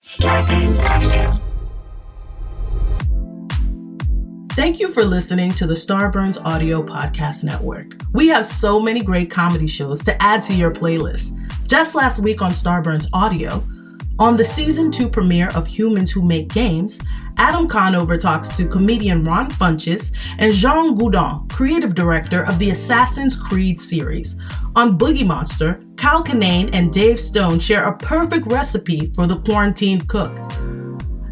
Starburns Audio. Thank you for listening to the Starburns Audio Podcast Network. We have so many great comedy shows to add to your playlist. Just last week on Starburns Audio, on the Season 2 premiere of Humans Who Make Games, Adam Conover talks to comedian Ron Funches and Jean Goudon, creative director of the Assassin's Creed series. On Boogie Monster, Kyle Kinane and Dave Stone share a perfect recipe for the quarantined cook.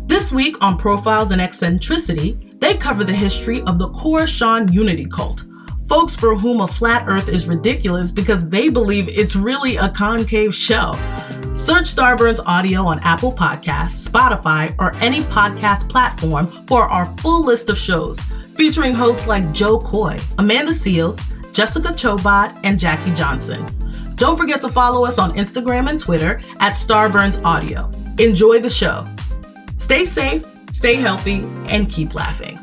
This week on Profiles and Eccentricity, they cover the history of the Coruscant Unity cult, folks for whom a flat earth is ridiculous because they believe it's really a concave shell. Search Starburns Audio on Apple Podcasts, Spotify, or any podcast platform for our full list of shows, featuring hosts like Joe Coy, Amanda Seales, Jessica Chobot, and Jackie Johnson. Don't forget to follow us on Instagram and Twitter at Starburns Audio. Enjoy the show. Stay safe, stay healthy, and keep laughing.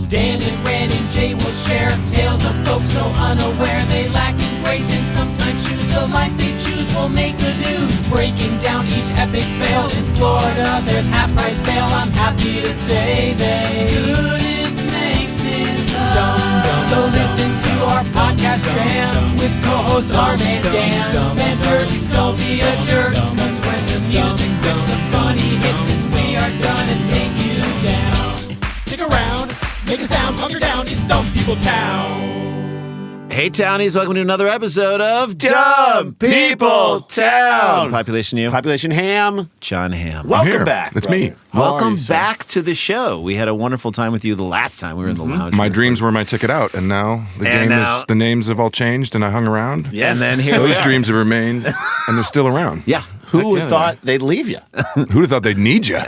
Dan and Ren and Jay will share tales of folks so unaware they lack in grace and sometimes choose the life they choose will make the news. Breaking down each epic fail in Florida, there's half-price bail. I'm happy to say they couldn't make this up. So listen to our podcast jam with co-host Arm and Dan. Bender, don't be a jerk, cause when the music hits the funny hits and we are gonna take you down. Stick around. Make a sound, hunker down, it's Dumb People Town. Hey, Townies, welcome to another episode of Dumb People Town. Population you. Population Hamm. Jon Hamm. Welcome back. That's me. Welcome back to the show. We had a wonderful time with you the last time we were in the lounge. My dreams were my ticket out, and now the names have all changed, and I hung around. Yeah, and then here those dreams have remained, and they're still around. Yeah. Who would have thought they'd leave you? Who'd have thought they'd need you?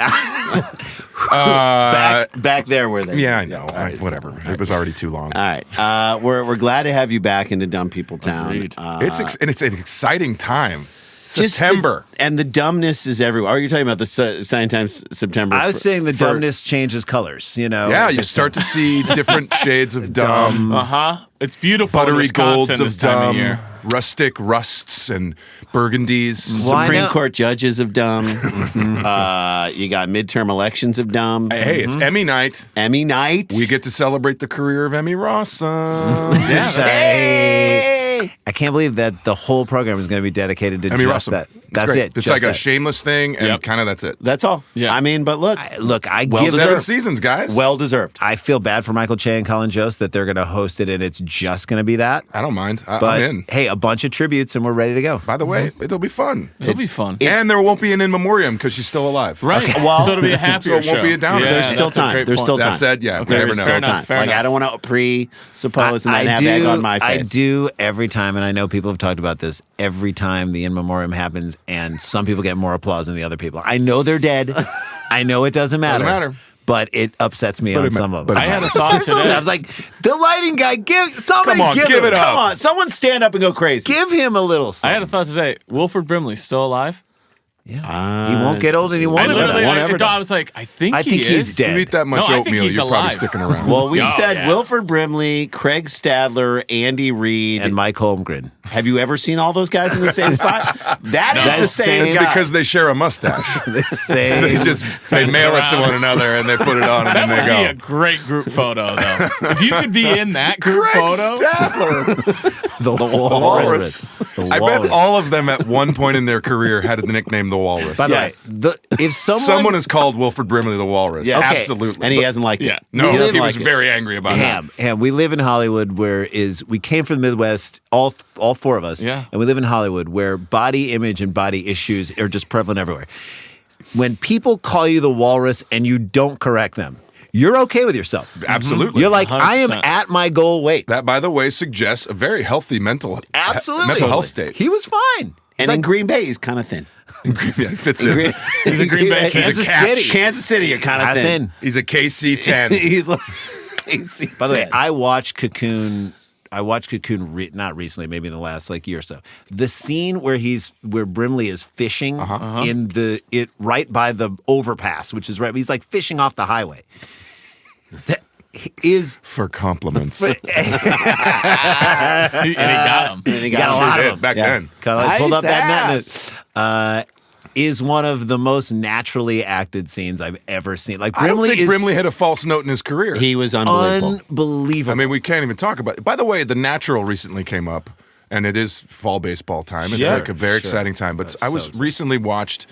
Back there were they? Yeah, I know. Whatever. It was already too long. All right. We're glad to have you back into Dumb People Town. It's an exciting time. September. And the dumbness is everywhere. Are you talking about the sign times September? I was saying the dumbness changes colors, you know? Yeah, you start to see different shades of dumb. It's beautiful. Buttery golds this of time dumb. of year. Rustic rusts and burgundies. Supreme Court judges of dumb. You got midterm elections of dumb. Hey, it's Emmy night. Emmy night. We get to celebrate the career of Emmy Ross. Hey! I can't believe that the whole program is going to be dedicated to Emmy just Rossum. that. That's it. It's like a shameless thing, and kind of that's it. That's all. Yeah. I mean, but look, I give 7 seasons, guys. Well deserved. I feel bad for Michael Che and Colin Jost that they're going to host it, and it's just going to be that. I don't mind. But I'm in. Hey, a bunch of tributes, and we're ready to go. By the way, it'll be fun. It'll be fun. And there won't be an in memoriam because she's still alive. Right. Okay, well, so it'll be a happier so it won't be a downer. There's still time. There's still time. That said, yeah, Okay, we never know. fair enough, fair enough. I don't want to presuppose and then have egg on my face. I do every time, and I know people have talked about this, every time the in memoriam happens, and some people get more applause than the other people. I know they're dead. I know it doesn't matter. Doesn't matter. But it upsets me on some of them. I had a thought today. I was like, the lighting guy, give it up. Come on, someone stand up and go crazy. Give him a little something. I had a thought today. Wilford Brimley's still alive? Yeah. He won't get old and he won't I was like, I think he's dead. If you eat that much oatmeal, you're probably sticking around. Well, we said Wilford Brimley, Craig Stadler, Andy Reid, and Mike Holmgren. Have you ever seen all those guys in the same spot? That is the same It's guy. because they share a mustache. The same. they mail it to one another and they put it on and then they go. That would be a great group photo, though. If you could be in that group photo. Stadler. The Walrus. I bet all of them at one point in their career had the nickname the Walrus. By the way, if someone is called Wilford Brimley the Walrus, absolutely. And he hasn't liked it. No, he was very angry about it. Ham. We live in Hollywood we came from the Midwest, all four of us, and we live in Hollywood where body image and body issues are just prevalent everywhere. When people call you the Walrus and you don't correct them, you're okay with yourself. Absolutely. You're like, 100%. I am at my goal weight. That, by the way, suggests a very healthy mental health state. He was fine. And in Green Bay, he's kind of thin. He fits in. He's in Green Bay. Kansas City, you're kind of thin. He's a KC-10. He's like KC. By the way, I watched Cocoon. Not recently, maybe in the last year or so. The scene where Brimley is fishing right by the overpass, which is right. He's like fishing off the highway. is for compliments. And he got him. He got a lot of them back then. Kind of pulled up that net. Is one of the most naturally acted scenes I've ever seen. Like Brimley, I don't think Brimley hit a false note in his career. He was unbelievable. I mean, we can't even talk about it. By the way, The Natural recently came up, and it is fall baseball time. It's like a very exciting time. But I was recently watched.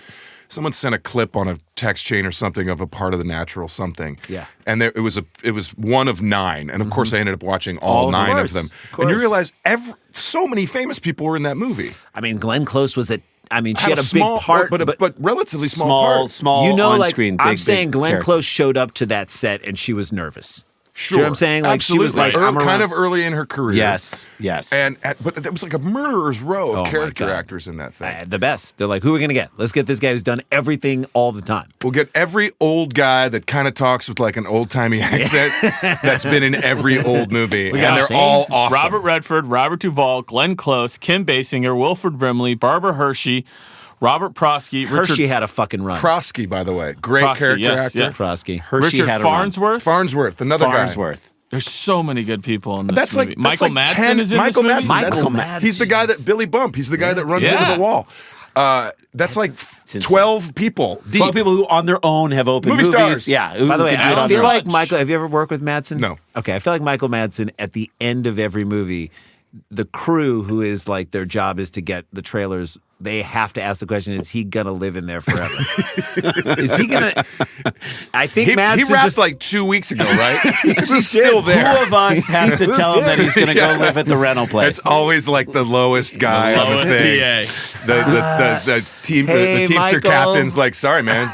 Someone sent a clip on a text chain or something of a part of The Natural something. Yeah. And it was one of 9. And of course I ended up watching all 9 of them. And you realize so many famous people were in that movie. I mean, Glenn Close was she had a small, big part, but relatively small part. Small, you know, on-screen, I'm big saying Glenn character. Close showed up to that set and she was nervous. Sure. Do you know what I'm saying? Like Absolutely. she was like, kind of early in her career. Yes. But there was like a murderer's row of character actors in that thing. The best. They're like, who are we going to get? Let's get this guy who's done everything all the time. We'll get every old guy that kind of talks with like an old-timey accent that's been in every old movie. And they're all awesome. Robert Redford, Robert Duvall, Glenn Close, Kim Basinger, Wilford Brimley, Barbara Hershey, Robert Prosky. Hershey had a fucking run. Prosky, by the way. Great Prosky, character actor. yeah. Prosky. Hershey Richard had a Farnsworth. Farnsworth, another guy. Farnsworth. There's so many good people in this That's movie. like Michael Madsen is in this movie? Michael Madsen. He's the guy that Billy Bump. He's the guy that runs into the wall. That's like 12 people deep. 12 people who on their own have opened Movie movies. stars. Yeah. By the way, I feel like Michael. Have you ever worked with Madsen? No. Okay, I feel like Michael Madsen at the end of every movie, the crew who is like their job is to get the trailers. They have to ask the question: is he gonna live in there forever? Is he gonna? I think Madsen he wrapped like 2 weeks ago, right? He's still there. Who of us has to tell him that he's going to go live at the rental place? It's always like the lowest guy on the Lowest thing. PA. The Hey, Teamster Michael. captain's like, sorry, man.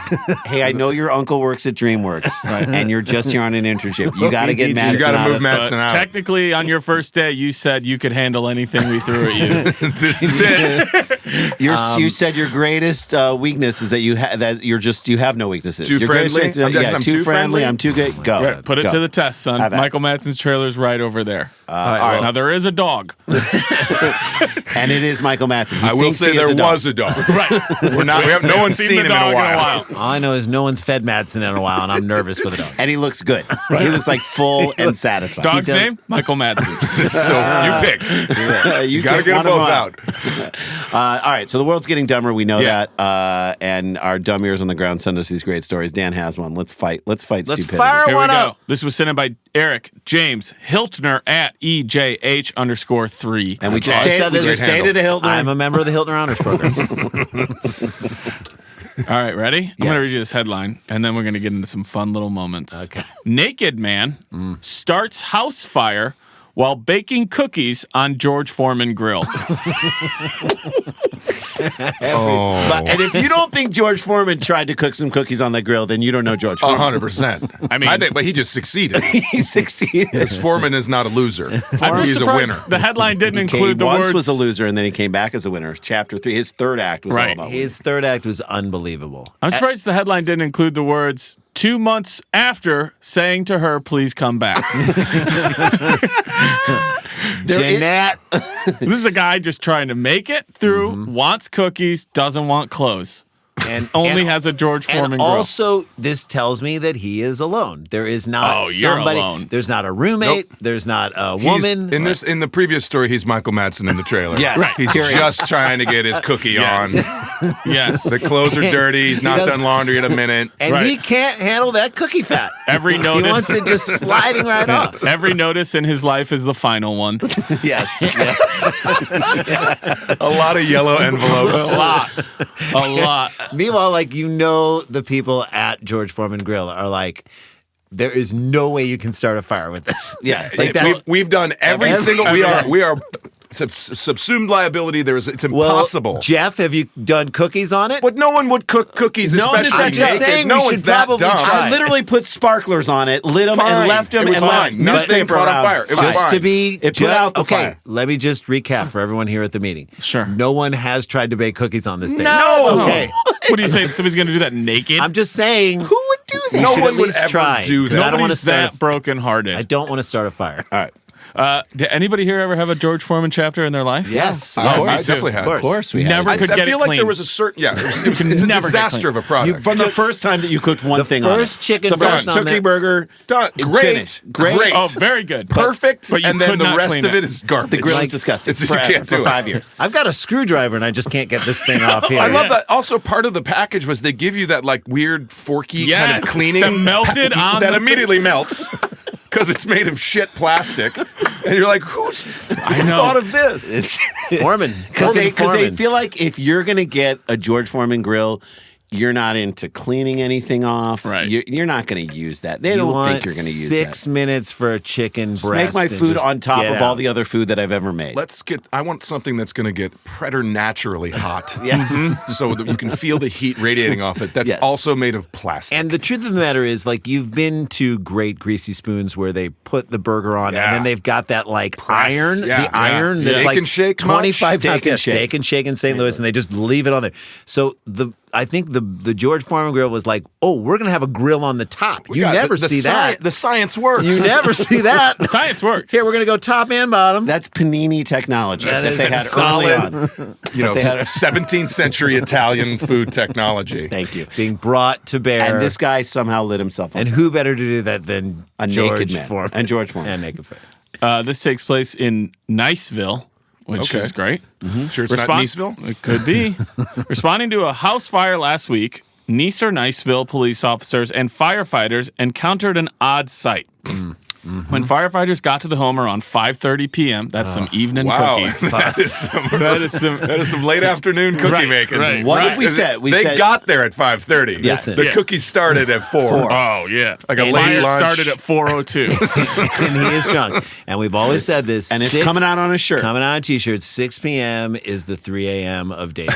Hey, I know your uncle works at DreamWorks, and you're just here on an internship. You got to get Madsen You got to out move of- Madsen out. Technically, on your first day, you said you could handle anything we threw at you. This is it. You said your greatest weakness is that you have no weaknesses. Too Your greatest friendly? strength- I'm too friendly. I'm too good. Go. Right, put it Go. to the test, son. Have at it. Michael Madsen's trailer's right over there. all right. Now, there is a dog. And it is Michael Madsen. He I will thinks say he is there a dog. was a dog. Right. No one's seen the him in a dog while. All I know is no one's fed Madsen in a while, and I'm nervous for the dog. And he looks good. He looks like full and satisfied. Dog's name? Michael Madsen. So you pick. You Got to get them both out. All right, so the world's getting dumber. We know Yeah. that. And our dumb ears on the ground send us these great stories. Dan has one. Let's fight. Let's stupidity. fire Here we one go. up. This was sent in by Eric James Hiltner at EJH_3. And we just Okay. stayed, Great stayed at a Hilton. I'm a member of the Hiltner Honors Program. All right, ready? I'm going to read you this headline, and then we're going to get into some fun little moments. Okay. Naked man starts house fire while baking cookies on George Foreman grill. And if you don't think George Foreman tried to cook some cookies on the grill, then you don't know George Foreman. 100%. I mean- I think, but he just succeeded. He succeeded. Because Foreman is not a loser. I'm He's a surprised winner. the headline didn't He include the once words. was a loser, and then he came back as a winner. Chapter 3, his third act was all Right. about His third act was unbelievable. I'm surprised the headline didn't include the words 2 months after saying to her, please come back. Jeanette. This is a guy just trying to make it through, wants cookies, doesn't want clothes. And Only has a George Foreman And grill. also, this tells me that he is alone. There is not Oh, you're somebody. alone. There's not a roommate. There's not a woman. In the previous story, he's Michael Madsen in the trailer. Yes. Right. He's just trying to get his cookie Yes. on. Yes. The clothes are dirty. He's not done laundry in a minute. And Right. he can't handle that cookie fat. Every He notice. wants it just sliding right off. Every notice in his life is the final one. Yes. A lot of yellow envelopes. A lot. Meanwhile, like, the people at George Foreman Grill are like, there is no way you can start a fire with this. Yeah. Like that's We've done every single. We are subsumed liability. It's impossible. Well, Jeff, have you done cookies on it? But no one would cook cookies, No, especially I'm just naked. saying no we one's should that probably dumb. try. I literally put sparklers on it, lit them, Fine. and left them, It was and left fine. Nothing newspaper caught on around. fire. It was Just fine. to be, It put out the okay. fire. Let me just recap for everyone here at the meeting. Sure. No one has tried to bake cookies on this thing. No. Okay. What do you say? Somebody's going to do that naked? I'm just saying. Who would do that? No should one at would least ever try. do that. I don't want to Nobody's start. that brokenhearted. I don't want to start a fire. All right. Did anybody here ever have a George Foreman chapter in their life? Yes. I me definitely too. had. Of course we Never have. could I get feel it like clean. there was a certain it's a never get disaster clean. of a product. From the first time that you cooked one thing on first it. chicken the breast first on turkey that- burger. Done. Finished. Great. Oh, very good. Perfect, But you and then could the not rest clean of it. it is garbage. The grill is disgusting. You can't do for it. 5 years. I've got a screwdriver and I just can't get this thing off here. I love that. Also, part of the package was they give you that like weird forky kind of cleaning that melted on that the- immediately melts because it's made of shit plastic, and you're like, who know. thought of this? Foreman. Because they Foreman. feel like if you're going to get a George Foreman grill, you're not into cleaning anything off. Right. You're not going to use that. They You don't want think you're going to use 6 that. minutes for a chicken Just breast. make my and food just on top get of all out. the other food that I've ever made. I want something that's going to get preternaturally hot. Yeah. So that you can feel the heat radiating off it. That's Yes. also made of plastic. And the truth of the matter is, like, you've been to great greasy spoons where they put the burger on Yeah. and then they've got that like Press. iron, Yeah, the iron yeah. that's Steak like and shake much? 25 Steak pounds. and Yeah, shake. steak and shake in St. Louis, and they just leave it on there. So I think the George Foreman grill was like, oh, we're gonna have a grill on the top. You never see that. The science works. You never see that. Science works. Here, we're gonna go top and bottom. That's panini technology that is they had solid. early on. You know, 17th century Italian food technology. Thank you. Being brought to bear. And this guy somehow lit himself up. And who better to do that than A George naked man. Foreman. And George Foreman. And naked Foreman. This takes place in Niceville, which Okay. is great. Sure, it's not Niceville. It could be. Responding to a house fire last week, Nice or Niceville police officers and firefighters encountered an odd sight. When firefighters got to the home around 5:30 p.m., that's some evening Wow, cookies. that is some late afternoon cookie Right, making. right, What right. have we said? We they said got there at 5:30. Yes. The Yeah. cookies started at 4. Oh, yeah. Like a Fire late lunch. started at 4:02. And he is drunk. And we've always said this. and it's 6 coming out on a shirt. Coming on a t-shirt, 6 p.m. is the 3 a.m. of dating.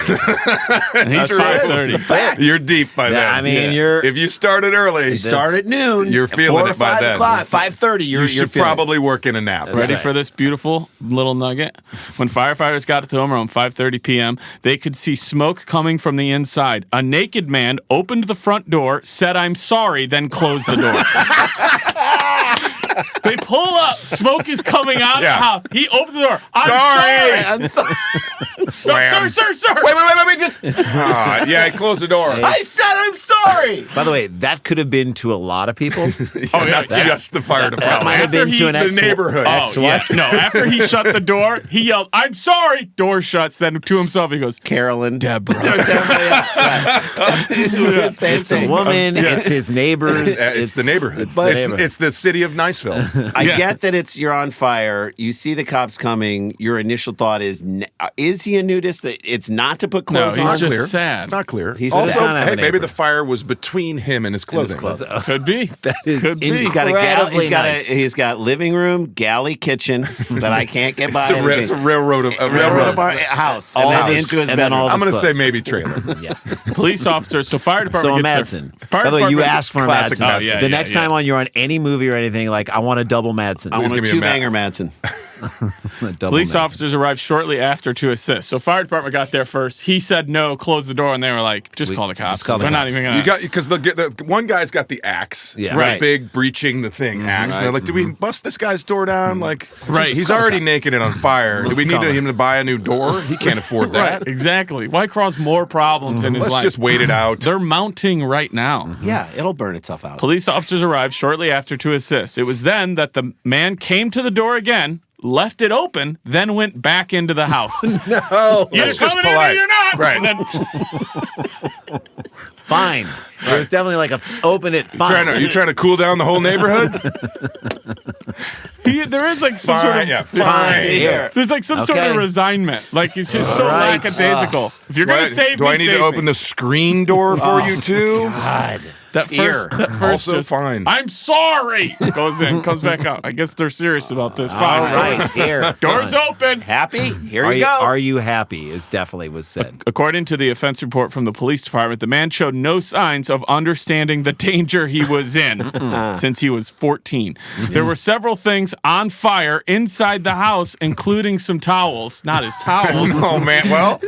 And he's Sure is. 5:30. Fact. You're deep by then. I mean, Yeah. if you started early, You start at noon. You're at feeling 4 or it by 5 then. o'clock, 5:30. You're you should feeling it. probably work in a nap. Ready right. for this beautiful little nugget? When firefighters got to the home around 5:30 p.m., they could see smoke coming from the inside. A naked man opened the front door, said, "I'm sorry," then closed the door. They pull up. Smoke is coming out of the Yeah. house. He opens the door. Sorry. Sir, sir. Wait. Just, yeah, I closed the door. I said I'm sorry. By the way, that could have been to a lot of people. Oh, yeah. Not just the fire That department. might have been to an ex- the neighborhood. Oh, yeah. No, after he shut the door, he yelled, "I'm sorry." Door shuts. Then to himself, he goes, Carolyn. "Deborah." It's a woman. It's his neighbors. It's the neighborhood. It's the neighborhood. It's the city of Niceville. I Yeah. get that you're on fire. You see the cops coming. Your initial thought is he a nudist? That it's not to put clothes No, on. he's just clear. sad. It's not clear. He's also, sad. hey, Neighbor. maybe the fire was between him and his clothing. Could be. That is Could be. He's got a incredibly nice. he's got living room, galley kitchen that I can't get by. It's a railroad of a railroad railroad. apart- house. And All then of his- into his and then bedroom. all of I'm his going to say clothes. maybe trailer. Yeah. Police officers. So fire department So a gets Madsen. their fire By the way, you department- asked for a Classic Madsen. Madsen. Oh, yeah, The next yeah. time on you're on any movie or anything, like, I want a double Madsen. I want Please a give me a two-banger Madsen. A double Police Madsen. officers arrived shortly after to assist. So fire department got there first. He said no, closed the door, and they were like, "Just call the cops." just call the They're not cops. even gonna. You got because the one guy's got the axe, Yeah. the Right. big breaching the thing axe. And they're like, "Do we bust this guy's door down? Like, Right. He's already naked and on fire. Do we need him to buy a new door? He can't afford that. right, exactly. Why cause more problems in his Let's life? just wait it out." They're mounting right now. Yeah, it'll burn itself out. Police officers arrived shortly after to assist. It was then that the man came to the door again, left it open, then went back into the house. No. You're That's just coming in or polite. you're not. Right. And then, Fine. It was definitely like a open it fine. You trying to cool down the whole neighborhood? there is like some sort Fine, of yeah, Fine. fine. Here. there's like some sort of Okay. resignment. Like he's just so Right. lackadaisical. If you're gonna save Do me, I need save to open me. the screen door for you too? God. That first Also just, fine. I'm sorry. Goes in, comes back out. I guess they're serious about this. Fine. All right, here. Doors open. Happy? Here Are you you, go. are you happy? Is definitely was said. According to the offense report from the police department, the man showed no signs of understanding the danger he was in since he was 14. There were several things on fire inside the house, including some towels. Not his towels. Oh man, well,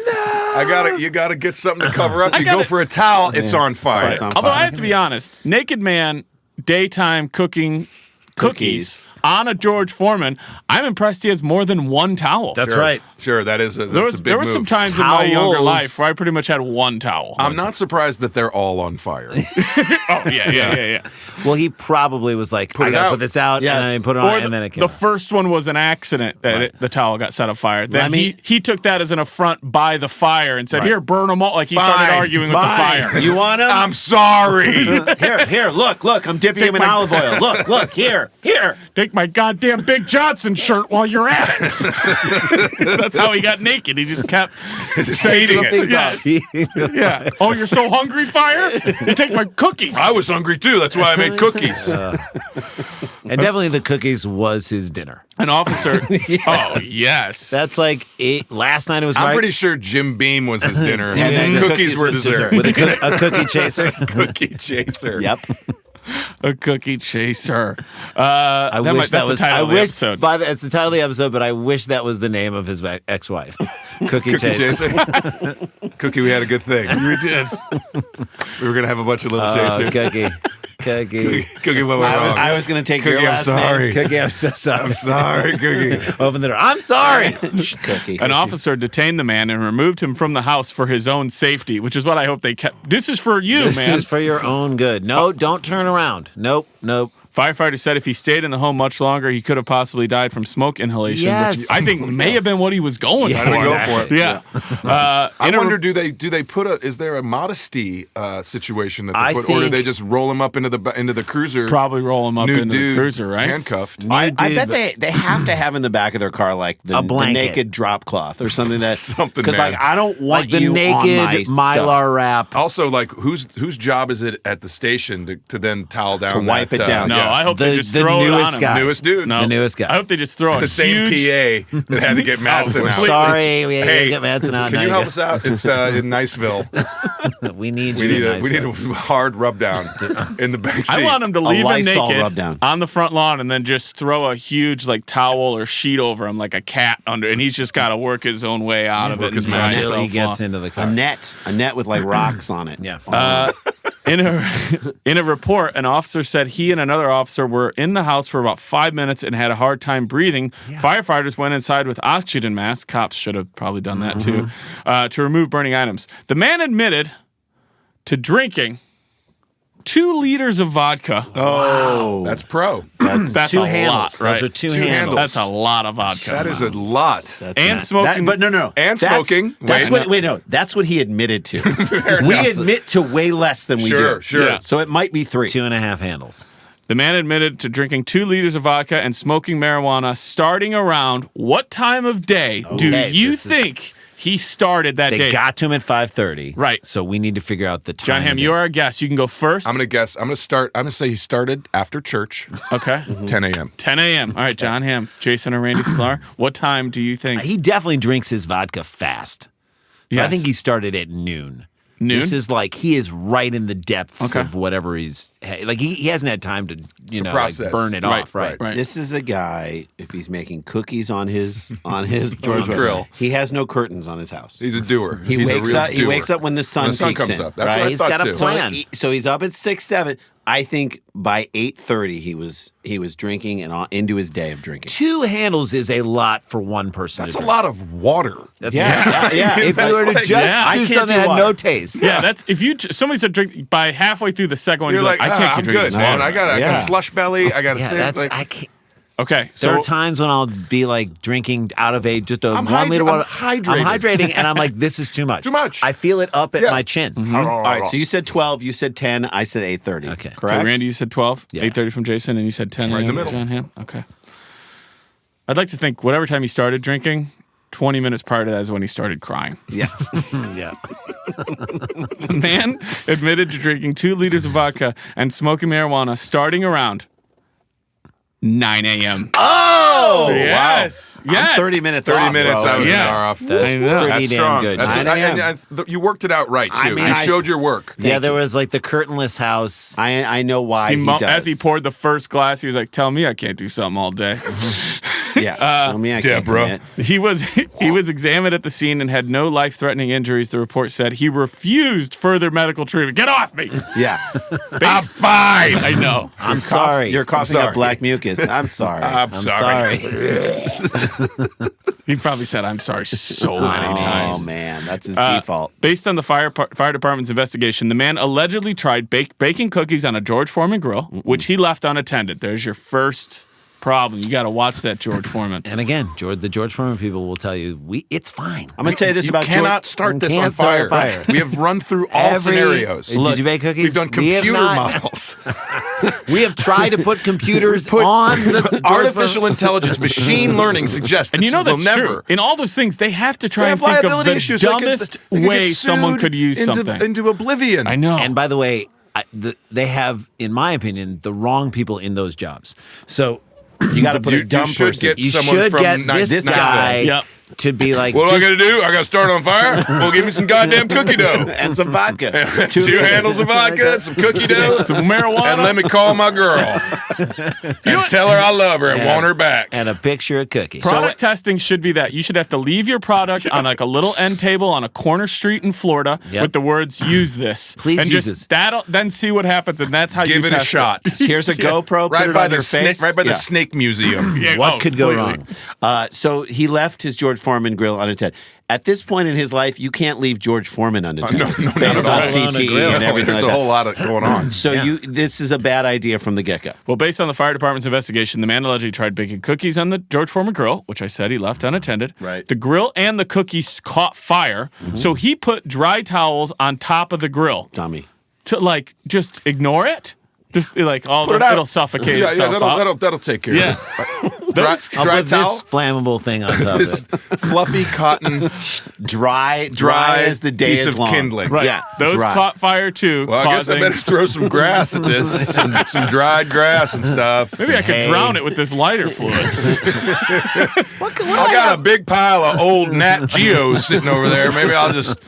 you gotta get something to cover up. You go for a towel, it's on fire. It's on Although fire. I have to be honest, naked man, daytime cooking cookies on a George Foreman, I'm impressed he has more than one towel. That's right. Sure, that's a big There was move. some times in my younger life where I pretty much had one towel. I'm not surprised that they're all on fire. Oh, yeah. Well, he probably was like, I got to put this out, and then put it on, and then it came The out. first one was an accident that the towel got set on fire. Then he took that as an affront by the fire and said, here, burn them all. Like he started arguing with the fire. You want them? I'm sorry. Here, look, I'm dipping him in olive oil. Look, here. Take my goddamn Big Johnson shirt while you're at it. That's how he got naked. He just kept eating it. Yeah. Oh, you're so hungry, fire? You take my cookies. I was hungry too. That's why I made cookies. And definitely the cookies was his dinner. An officer. Oh, yes. That's like last night it was I'm pretty sure Jim Beam was his dinner. And then cookies were dessert. With a cookie chaser. Cookie chaser. Yep. A cookie chaser. I wish that's the title of the episode. It's the title of the episode, but I wish that was the name of his ex-wife. Cookie chaser. Cookie, we had a good thing. We did. We were going to have a bunch of little chasers. Cookie. Cookie, what went wrong? I was going to take Cookie, your last I'm sorry. name. Cookie, I'm so sorry. I'm sorry, Cookie. Open the door. I'm sorry. Cookie. An officer detained the man and removed him from the house for his own safety, which is what I hope they kept. This is for you, man. This is for your own good. No, don't turn around. Nope. Firefighters said if he stayed in the home much longer, he could have possibly died from smoke inhalation, Yes. which I think may have been what he was going for. Go for it. Yeah. I wonder, do they put is there a modesty situation that they put, or do they just roll him up into the cruiser? Probably roll him up into the cruiser, right? Handcuffed. I bet they have to have in the back of their car like the naked drop cloth or something that because like I don't want the you naked on my Mylar wrap. Also, like whose job is it at the station to then towel down to wipe it down? No, I hope they just the throw it on newest him. guy. Newest dude. No. The newest guy. I hope they just throw the a same huge PA that had to get Madsen out. Sorry, we had Hey, to get Madsen out. Can you help us out? It's in Niceville. We need We you. need a hard rub down in the back seat. I want him to leave him Lysol naked rub down. on the front lawn and then just throw a huge like towel or sheet over him like a cat under, and he's just got to work his own way out of it his dry magic. Until he himself gets off. into the car. A net with like rocks on it. Yeah. In a report, an officer said he and another officer were in the house for about 5 minutes and had a hard time breathing. Firefighters went inside with oxygen masks. Cops should have probably done that too, to remove burning items. The man admitted to drinking 2 liters of vodka. Oh, that's pro. That's two a handles. lot, right? Those are two handles. handles. That's a lot of vodka. That is a lot. And smoking. But no. And That's- smoking. That's what he admitted to. We admit to way less than we do. Sure. Yeah. So it might be 3. 2.5 handles. The man admitted to drinking 2 liters of vodka and smoking marijuana starting around what time of day do you think he started that day? They got to him at 5:30. Right. So we need to figure out the time. John Hamm, you are a guest. You can go first. I'm gonna guess. I'm gonna say he started after church. Okay. 10 a.m. 10 a.m. All right, Jon Hamm, Jason and Randy Sklar. What time do you think? He definitely drinks his vodka fast. So I Yes. think he started at noon. Noon? This is like he is right in the depths Okay. of whatever he's like. He hasn't had time to like process. burn it off. Right. This is a guy. If he's making cookies on his George grill, he has no curtains on his house. He's a doer. He He's wakes a real up. doer. He wakes up when the sun, When the sun peeks comes in, up. That's right? what I He's thought got a too. plan. So he's up at 6, 7. I think by 8:30 he was drinking and into his day of drinking. 2 handles is a lot for one person. That's to a drink. lot of water. That's Yeah. If you were to like- just Yeah. do I can't something do that had water. no taste. Yeah, that's if you somebody said drink by halfway through the second one, You're like, I can't I'm keep drinking good, this man. water. I got a slush belly. I got a Yeah, thing. that's like, I can't. Okay, so There are times when I'll be like drinking out of just a I'm 1 liter water. I'm hydrated. I'm hydrating, and I'm like, this is too much. Too much. I feel it up at Yeah. my chin. All right. So you said 12. You said 10. I said 8:30. Okay. Correct. So Randy, you said 12, Yeah. 8:30 from Jason, and you said 10 Right in the a.m. middle. Jon Hamm. Okay. I'd like to think whatever time he started drinking, 20 minutes prior to that is when he started crying. Yeah. Yeah. The man admitted to drinking 2 liters of vodka and smoking marijuana starting around 9 a.m. Oh. Yes. Wow. Yes. I'm 30 minutes. 30 off, minutes. bro. I was Yes. an hour off. That's I know. pretty That's damn strong. good. That's 9 a.m. you worked it out right too. I mean, you I- showed your work. Yeah, there was like the curtainless house. I know why he does. As he poured the first glass, he was like, "Tell me I can't do something all day." Yeah. Show me I can't Deborah. commit. He was examined at the scene and had no life-threatening injuries. The report said he refused further medical treatment. Get off me! Yeah. I'm fine. I know. I'm sorry. You're coughing sorry. up black mucus. I'm sorry. I'm sorry. He probably said, "I'm sorry" so many times. Oh man, that's his default. Based on the fire department's investigation, the man allegedly tried baking cookies on a George Foreman grill, which he left unattended. There's your first problem. You got to watch that George Foreman. And again, the George Foreman people will tell you, it's fine. I'm going to tell you this You about cannot George. start this can't on start fire. a fire. We have run through all scenarios. Did you bake cookies? We've done We have computer not. models. We have tried to put computers on the George Artificial intelligence, machine learning suggests And you know this that's will true. never. In all those things, they have to try They and have think of liability the issues. dumbest They could way get someone sued could use into, something. into oblivion. I know. And by the way, they have, in my opinion, the wrong people in those jobs. So You got to put a dumb should person. get you someone should from get nice- this Nashville. guy Yep. to be like, What do I just- got to do? I got to start on fire? Well, give me some goddamn cookie dough. and some vodka. Two handles of vodka, some cookie dough, Some marijuana. and let me call my girl and tell her I love her and want her back. and a picture of cookies. Product testing should be that. You should have to leave your product on like a little end table on a corner street in Florida Yep. with the words "Use this." Please and use just this. then see what happens, and that's how you Give it a test shot. Here's a GoPro. Put Right it by on the your face. right by the Yeah. Snake Museum. Yeah, What could go completely. wrong? So he left his George Foreman grill unattended. At this point in his life, you can't leave George Foreman unattended. not based at on all. CTE and everything There's like a whole that. lot of going on. So this is a bad idea from the get-go. Well, based on the fire department's investigation, the man allegedly tried baking cookies on the George Foreman grill, which I said he left unattended. Right. The grill and the cookies caught fire, so he put dry towels on top of the grill Tommy. to like just ignore it. Just be like, Put it out. it'll suffocate Yeah, itself out. that'll take care Yeah. of it. Those- I'll Dry put towel? this flammable thing on top of This it. fluffy cotton Dry as the day piece is of long. kindling. Right. Yeah, Those dry. caught fire too. Well, I guess I causing- better throw some grass at this, some dried grass and stuff. Maybe I could hay. drown it with this lighter fluid. I got a big pile of old Nat Geos sitting over there. Maybe I'll just.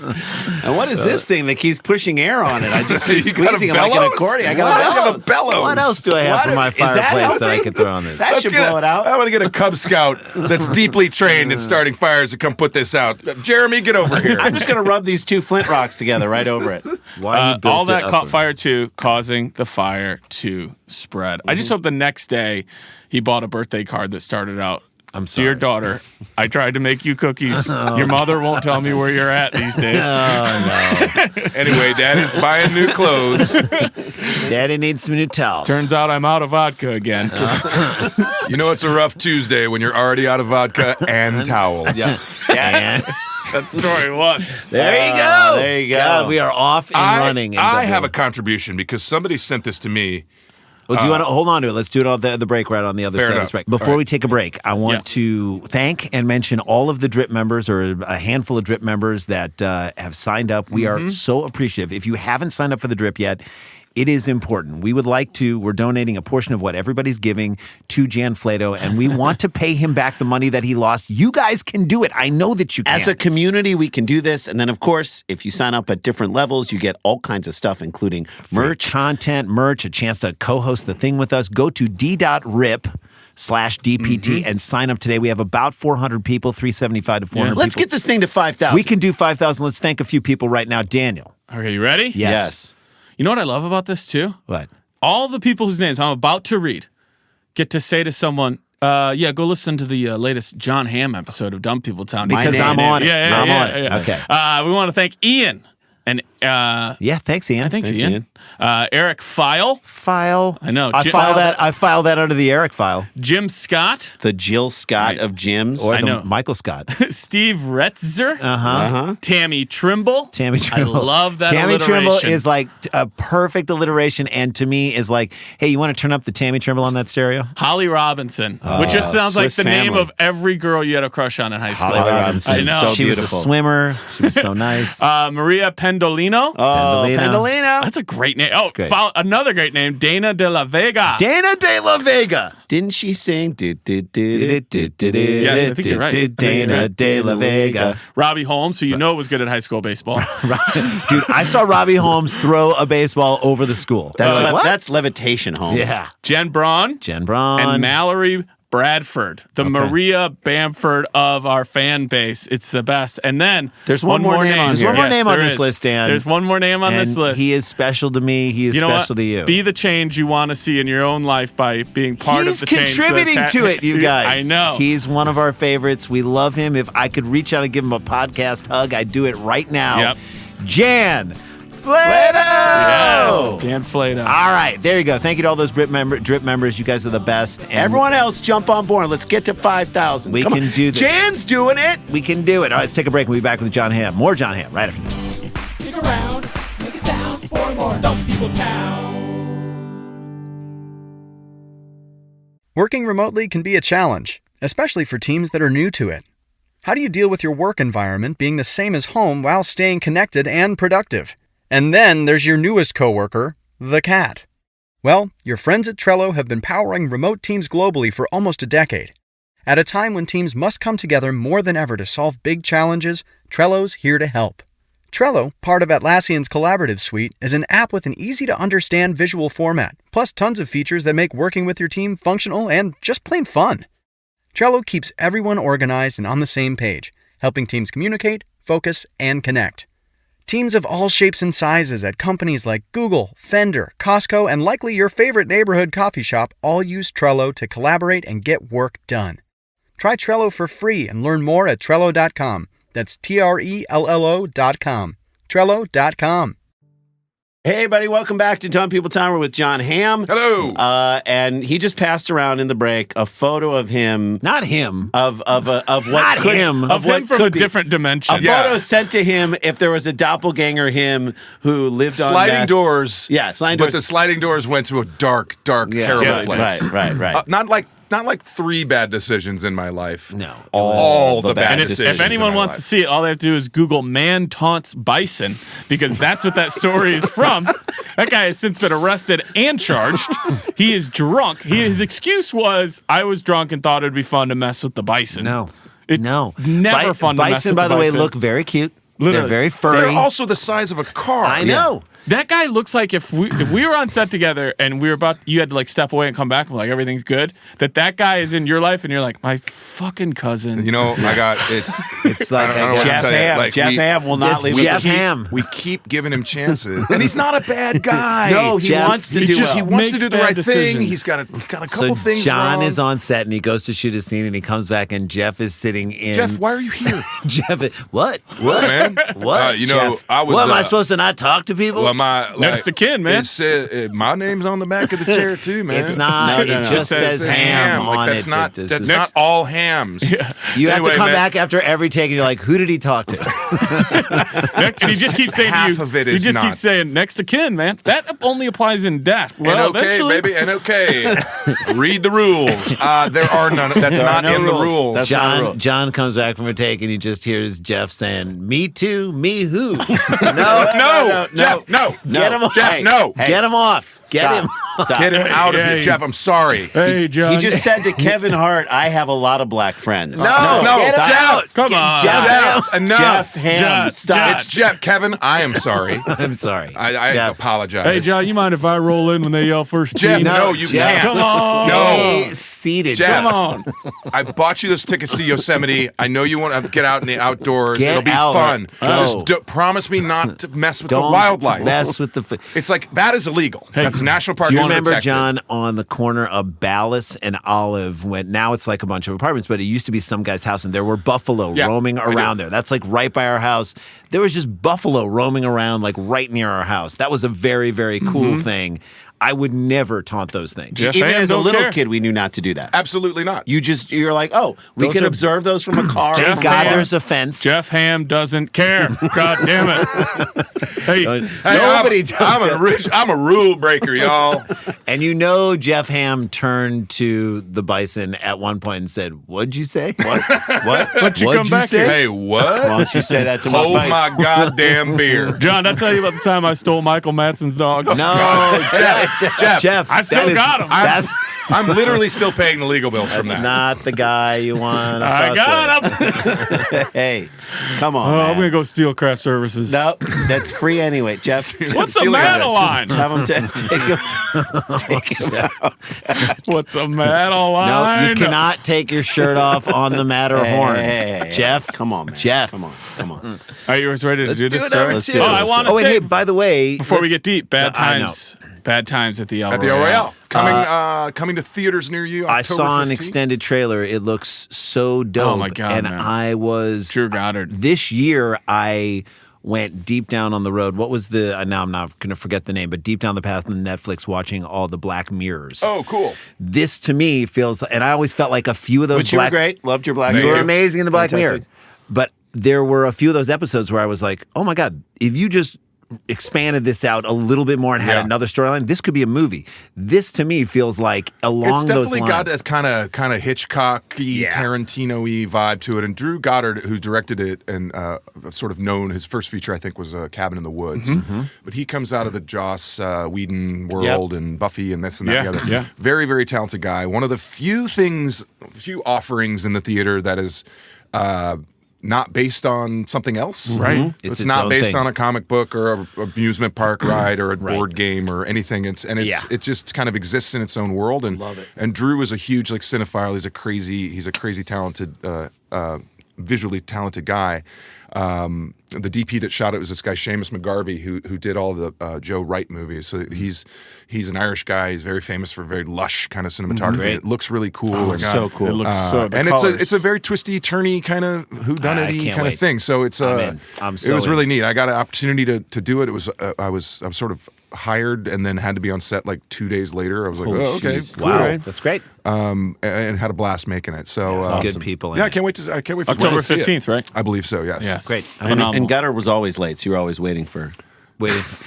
And what is this thing that keeps pushing air on it? I just keep You got a squeezing it like an bellows? accordion. I Why got does it have a a bellows? What else do I have What for my is that fireplace that I helping? could throw on this? That should blow it out. I'm going to get a Cub Scout that's deeply trained in starting fires to come put this out. Jeremy, get over here. I'm just going to rub these two flint rocks together right over it. Why you built All it that up caught with- fire too, causing the fire to spread. I just hope the next day he bought a birthday card that started out, I'm sorry. "Dear daughter, I tried to make you cookies. Your mother won't tell me where you're at these days." Anyway, Daddy's buying new clothes. Daddy needs some new towels. Turns out I'm out of vodka again. You know it's a rough Tuesday when you're already out of vodka and towels. Yeah. And That's story one. there you go. There you go. God, we are off and running. I have a contribution because somebody sent this to me. Well, do you want to hold on to it? Let's do it at the break right on the other Fair side of enough. this break. Before we take a break, I want to thank and mention all of the DRIP members or a handful of DRIP members that have signed up. We are so appreciative. If you haven't signed up for the DRIP yet, it is important. We would like to, we're donating a portion of what everybody's giving to Jan Flato, and we want to pay him back the money that he lost. You guys can do it. I know that you can. As a community, we can do this. And then, of course, if you sign up at different levels, you get all kinds of stuff, including merch. Content, merch, a chance to co-host the thing with us. Go to d.rip/DPT and sign up today. We have about 400 people, 375 to 400 Let's people. get this thing to 5,000. We can do 5,000. Let's thank a few people right now. Daniel. Okay, you ready? Yes. You know what I love about this too? What? All the people whose names I'm about to read get to say to someone, go listen to the latest Jon Hamm episode of Dumb People Town. Because I'm on it. Yeah, I'm on it. yeah. Okay. We want to thank Ian and Yeah, thanks, Ian. thanks Ian. Eric File, File. I know. I Jim- file that. I file that under the Eric file Jim Scott, The Jill Scott of gyms. or I the know. Michael Scott. Steve Retzer, Tammy Trimble. Tammy Trimble. I love that Tammy alliteration. Trimble is like a perfect alliteration, and to me is like, hey, you want to turn up the Tammy Trimble on that stereo? Holly Robinson, which just sounds like Swiss the name Family. of every girl you had a crush on in high school. Holly Robinson. I know. So she was a beautiful. swimmer. She was so nice. Maria Pendolino. Oh, Pendolino. Pendolino. That's a great name. Oh, great. Another great name, Dana de la Vega. Dana de la Vega. Didn't she sing? Yes, I think you're right. Dana de la Vega. Robbie Holmes, who you know was good at high school baseball. Dude, I saw Robbie Holmes throw a baseball over the school. That's, What? that's levitation, Holmes. Yeah. Jen Braun Jen Braun. and Mallory Bradford, the Maria Bamford of our fan base. It's the best. And then there's one more name on There's here. one more name on there this is. list, Dan. There's one more name on this list. He is special to me. He is special to you. Be the change you want to see in your own life by being part of the change. He's contributing to it, you guys. I know. He's one of our favorites. We love him. If I could reach out and give him a podcast hug, I'd do it right now. Yep. Jan Flato! Yes, Jan Flato. All right, there you go. Thank you to all those Drip members. You guys are the best. And Everyone else, jump on board. Let's get to 5,000. We can do this. Jan's doing it. We can do it. All right, let's take a break. We'll be back with Jon Hamm. More Jon Hamm right after this. Stick around, make a sound for more Dumb People Town. Working remotely can be a challenge, especially for teams that are new to it. How do you deal with your work environment being the same as home while staying connected and productive? And then there's your newest coworker, the cat. Well, your friends at Trello have been powering remote teams globally for almost a decade. At a time when teams must come together more than ever to solve big challenges, Trello's here to help. Trello, part of Atlassian's collaborative suite, is an app with an easy-to-understand visual format, plus tons of features that make working with your team functional and just plain fun. Trello keeps everyone organized and on the same page, helping teams communicate, focus, and connect. Teams of all shapes and sizes at companies like Google, Fender, Costco, and likely your favorite neighborhood coffee shop all use Trello to collaborate and get work done. Try Trello for free and learn more at Trello.com. That's Trello.com. Trello.com. Hey, buddy, welcome back to Dumb People Town. We're with Jon Hamm. Hello. And he just passed around in the break a photo of him. Not him. Of what Not could, him. Of what him from could a be. different dimension. A photo sent to him if there was a doppelganger him who lived on Sliding doors. Yeah, sliding But doors. the sliding doors went to a dark, terrible place. Right. Not like 3 bad decisions in my life. No. All the bad And decisions. if anyone in my wants life. to see it, all they have to do is Google "man taunts bison" because that's what that story is from. That guy has since been arrested and charged. He is drunk. His excuse was, "I was drunk and thought it'd be fun to mess with the bison." No. Never fun to mess Bison, with by the way, bison. look very cute. Literally. They're very furry. They're also the size of a car. I know. That guy looks like if we were on set together and we were you had to like step away and come back and like everything's good. That guy is in your life and you're like, my fucking cousin. You know, it's like I don't know what to Jeff tell you. Hamm. Like, Jeff Hamm will not leave. Jeff Hamm. We keep giving him chances, and he's not a bad guy. No, he Jeff- wants to He do just well. he wants to Makes do the bad right thing. decisions. He's got a couple So things John wrong. is on set and he goes to shoot a scene and he comes back and Jeff is sitting in. Jeff, why are you here? Jeff, what? man? What? You know, Jeff? I was. What am I supposed to not talk to people? Well, Next to kin, man. It said my name's on the back of the chair too, man. It's not. No, It no. just says It says ham Like, on that's it. not It- that's it's- not all hams. You have Anyway, to come man. back after every take and you're like, who did he talk to? And he just keeps saying half to you, of it he is just not. keeps saying next to kin, man. That only applies in death. Well, and okay, eventually, baby, and okay. Read the rules. There are none. That's There are not no in rules. the rules. That's not a rule. John comes back from a take and he just hears Jeff saying, "Me too, me who?" no, Jeff, no. Get him off. Jeff, no. Get him off. Get him. Stop. Get him out of Hey. here, Jeff. I'm sorry. Hey, John. He just said to Kevin Hart, "I have a lot of black friends." No, Get him Jeff. out. Come on. Jeff, enough. Jeff Hamm, Jeff, stop. It's Jeff. Kevin, I am sorry. I'm sorry. I Jeff. apologize. Hey, John, you mind if I roll in when they yell first Jeff, team? no, you Jeff. can't. Come on. No. Stay seated. Jeff. Come on. I bought you those tickets to Yosemite. I know you want to get out in the outdoors. Get It'll be out. fun. Go. Just promise me not to mess with Don't the wildlife. mess with the. It's like that is illegal. That's National Park. Do you is remember, protected. John, on the corner of Ballas and Olive, when now it's like a bunch of apartments, but it used to be some guy's house, and there were buffalo Yeah, roaming I do. around there. That's like right by our house. There was just buffalo roaming around like right near our house. That was a very, very cool thing. I would never taunt those things. Jeff Even Hamm as a don't little care. kid, we knew not to do that. Absolutely not. You're like, oh, we Those can are- observe those from a car. Jeff Thank God Hamm. there's a fence. Jeff Hamm doesn't care. God damn it. Hey, Nobody does it. I'm a rule breaker, y'all. And you know Jeff Hamm turned to the bison at one point and said, "What'd you say? What? What'd you come back here? Hey, what? Why don't you say that to my Hold face? my goddamn beer. John, did I tell you about the time I stole Michael Madsen's dog? No, Jeff. Jeff. I still that is- got him. That's, I'm literally still paying the legal bills from That's that. not the guy you want to I got him. Hey, come on, Oh, man. I'm gonna go steal craft services. No, that's free anyway, Jeff. What's a Stealing it. Madeline? Have him take him out. What's a No, Madeline? you cannot take your shirt off on the Matterhorn. Hey, Jeff, come on, man. Jeff. Come on. Are you guys ready to do this? Sorry? Let's do it. Oh, I want to Oh, wait, say hey, by the way, before we get deep, bad I know. times. Bad times at the El At the El Royale. Coming to theaters near you. I October saw an 15th. extended trailer. It looks so dope. Oh, my God, And man. I was Drew Goddard. this year. I went deep down on the road. What was the? Now I'm not going to forget the name, but deep down the path on Netflix, watching all the Black Mirrors. Oh, cool. This to me feels, and I always felt like a few of those. But you were Black, great. Loved your Black You were Mirror. amazing in the Black Fantastic. Mirror. But there were a few of those episodes where I was like, oh my God, if you just expanded this out a little bit more and had Yeah. another storyline, this could be a movie. This to me feels like along It's definitely those got lines. a kind of Hitchcock-y, Yeah. Tarantino-y vibe to it. And Drew Goddard, who directed it and sort of known, his first feature I think was Cabin in the Woods. But he comes out of the Joss Whedon world and Buffy and this and that Yeah, and the other. yeah. Very, very talented guy. One of the few offerings in the theater that is not based on something else. Right. It's its not own based thing. on a comic book or a amusement park ride or a board game or anything. It just kind of exists in its own world. And Love it. And Drew is a huge cinephile. He's a crazy talented, visually talented guy. The DP that shot it was this guy Seamus McGarvey, who did all the Joe Wright movies. So he's an Irish guy. He's very famous for very lush kind of cinematography. It looks really cool. And, so cool. It looks so. The and colors. it's a very twisty, turny kind of whodunit-y can't kind wait. of thing. So it's I'm in. I'm so it was in. really neat. I got an opportunity to do it. It was I was sort of hired and then had to be on set like 2 days later. I was like, oh, okay, cool. Wow, that's great. And had a blast making it. So Good people. In yeah, I it. can't wait for October to see it. 15th, right? I believe so. Yes. Yes. Great. And Gutter was always late, so you were always waiting for. Next.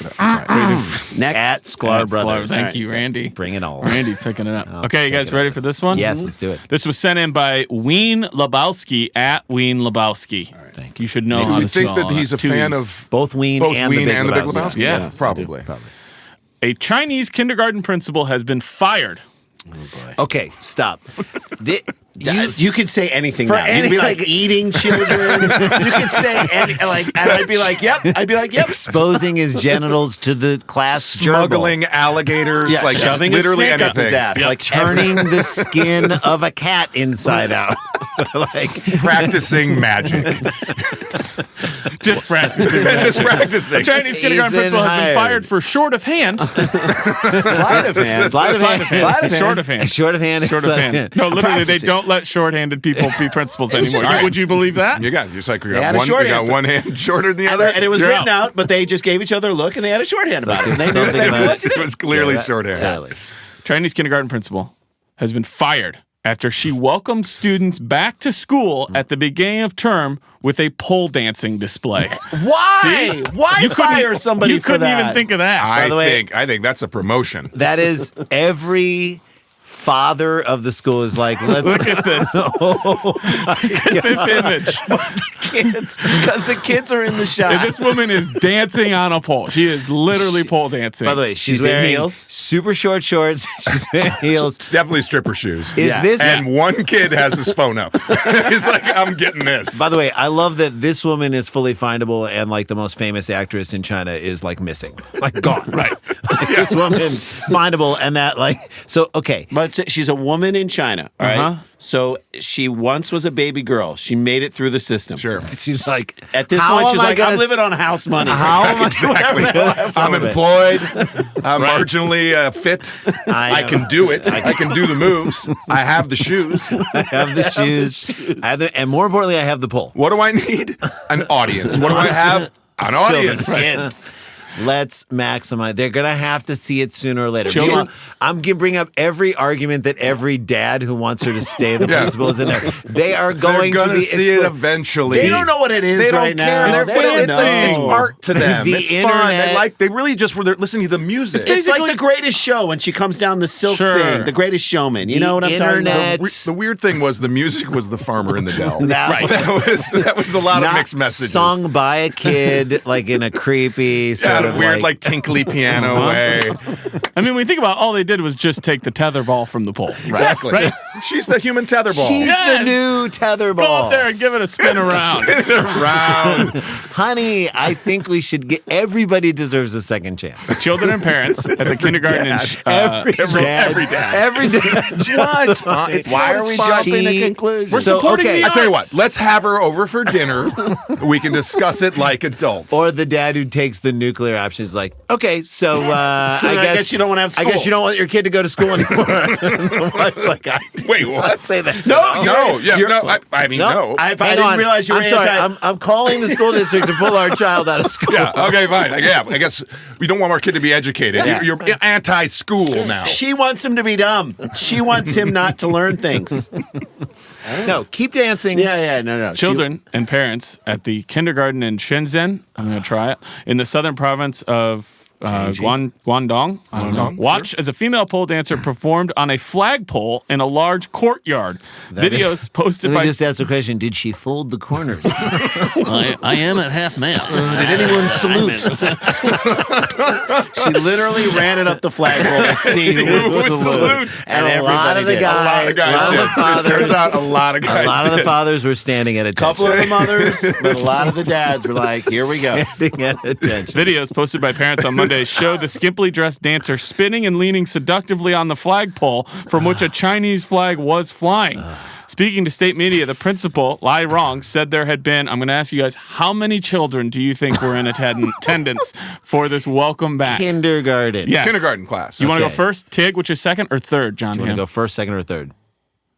At Sklar Brothers. Thank you, Randy. Bring it all. Randy picking it up. Okay, you guys ready for this one? Yes, let's do it. This was sent in by Ween Lebowski at Ween Lebowski. Thank You should know Do how you to think spell that he's a Two fan E's. of Both Ween and the Big Lebowski? Yeah. Yes, I probably. A Chinese kindergarten principal has been fired. Okay, stop. You could say anything For now. You could be like eating children. You could say and I'd be like, yep. I'd be like, yep. Exposing his genitals to the class Smuggling alligators, Yeah, like shoving literally a snake up anything. his ass. like turning the skin of a cat inside out. Like Practicing magic. Just practicing. Just practicing. A Chinese kindergarten He's principal has been hired. fired for short of hand. Sleight of hand. Sleight of hand. Sleight of hand. Short of hand. Short of hand. Short of hand. No, literally, they don't let short-handed people be principals anymore. just- Would you believe that? You got just like you had got a one, short you got hand. one hand shorter than the And, other. and it was You're written out. out, but they just gave each other a look and they had a shorthand about it. They knew Something they about knew it. what to do. It was clearly shorthand. Really. Chinese kindergarten principal has been fired after she welcomed students back to school at the beginning of term with a pole dancing display. Why? See? Why You couldn't- fire somebody You for couldn't that? even think of that. I the way- think that's a promotion. That is every father of the school is like, let's Look at this. Look at this image. kids, because the kids are in the shot. And this woman is dancing on a pole. She is literally pole dancing. By the way, she's in wearing heels? super short shorts. She's wearing heels. It's definitely stripper shoes. Is this? And one kid has his phone up. He's like, I'm getting this. By the way, I love that this woman is fully findable and like the most famous actress in China is like missing, like gone. Right. Like, this woman findable and that like so okay. But she's a woman in China, all right? Uh-huh. So she once was a baby girl. She made it through the system. Sure. She's like At this how point, am she's I like, gonna I'm living on house money. How am I Exactly. Some I'm of it. employed. I'm marginally fit. I I can do it. I can do the moves. I have the shoes. I have the shoes. I have the, and more importantly, I have the pole. What do I need? An audience. What do I have? An audience. Kids. Let's maximize. They're gonna have to see it sooner or later. Children- Meanwhile, I'm gonna bring up every argument that every dad who wants her to stay the Yeah. principal is in there. They are They're going going to to be see it explo- eventually. They don't know what it is They don't right care. now. They're- They don't it's know. art to them. The it's fun. internet- They really just were listening to the music. It's like the Greatest Show when she comes down the silk Sure. thing. The Greatest Showman. You The know what I'm talking internet- about? The weird thing was the music was the farmer in the dell. Right. That was a lot of Not mixed messages. sung by a kid, like in a creepy sort Yeah, of weird, like tinkly piano way. I mean, when you think about it, all they did was just take the tether ball from the pole. Exactly. Right? She's the human tether ball. She's Yes! the new tether Go ball. up there and give it a spin around. Honey, I think we should get. Everybody deserves a second chance. Children and parents at the kindergarten and Every dad. Well, it's fine. Why are we jumping to conclusions? We're supporting the I tell you what, arts. let's have her over for dinner. We can discuss it like adults. Or the dad who takes the nuclear option is like, okay, so I guess you don't want to have school. I guess you don't want your kid to go to school anymore. The wife's like, wait, what? Let's say that. No. I mean, no. I Hang didn't on. realize you were I'm sorry. anti- I'm calling the school district to pull our child out of school. Yeah. Okay. Fine. Yeah. I guess we don't want our kid to be educated. Yeah. You're anti-school now. She wants him to be dumb. She wants him not to learn things. No, keep dancing. Yeah, no. Children and parents at the kindergarten in Shenzhen, I'm going to try it, in the southern province of Guangdong, I don't know. Watched as a female pole dancer performed on a flagpole in a large courtyard. Videos posted Let by me just ask a question. Did she fold the corners? I am at half mast. Did anyone salute? She literally ran it up the flagpole to see who would salute. And a everybody lot of the did. guys, A lot of the fathers. It turns out a lot of guys. a lot of the fathers were standing at A attention. couple of the mothers, but a lot of the dads were like, here we go. Standing at attention. Videos posted by parents on Monday show the skimpily dressed dancer spinning and leaning seductively on the flagpole from which a Chinese flag was flying. Speaking to state media, the principal, Lai Rong, said there had been, I'm going to ask you guys, how many children do you think were in attendance for this welcome back? Kindergarten. Yes. Kindergarten class. You want to go Okay. first, Tig, which is second or third, Jon Do you want Hamm? to go first, second, or third?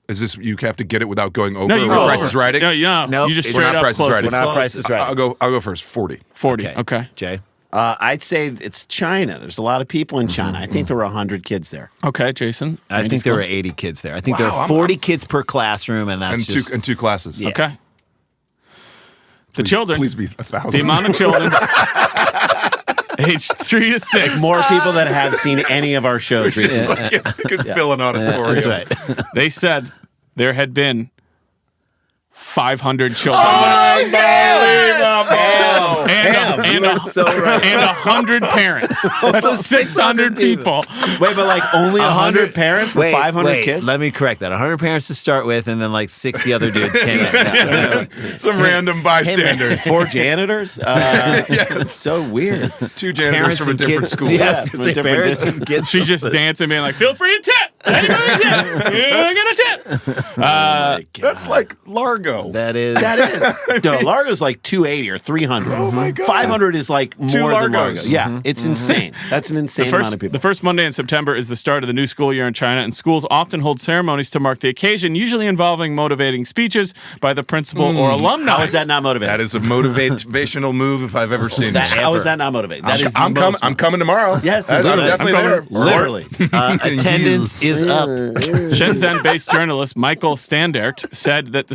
Is this you have to get it without going over? No, you Or go Price over. is Right? No, Nope, you just it's We're straight not up Price is close. Right. We're not Price is Right. I'll go first. 40. 40. Okay. Jay? I'd say it's China. There's a lot of people in China. I think there were 100 kids there. Okay, Jason. I think there were 80 kids there. I think there Wow, are 40 kids per classroom, and that's And just... two classes. Yeah. Okay. The children. Please be 1,000. The amount of children aged 3 to 6. More people that have seen any of our shows recently. You could fill an auditorium. That's right. They said there had been 500 children and 100 parents. That's 600 people. Wait, but like only 100 parents for 500 kids? Let me correct that. 100 parents to start with, and then like 60 other dudes came in. Some random bystanders. 4 janitors? It's so weird. 2 janitors from a and different kids. school. Yeah, from a say different parents and kids. She's just dancing, being like, feel free to tip. Anybody tip? You get a tip. That's like Largo. That is. That is. No, Largo's like 280 or 300. Oh my God. 500 is like more than Largo. Largos. Yeah, it's insane. That's an insane amount of people. The first Monday in September is the start of the new school year in China, and schools often hold ceremonies to mark the occasion, usually involving motivating speeches by the principal or alumni. How is that not motivating? That is a motivational move if I've ever seen it. How is that not motivating? That is I'm coming tomorrow. Yes, I'm definitely there. Literally. Attendance is up. Shenzhen-based journalist Michael Standert said that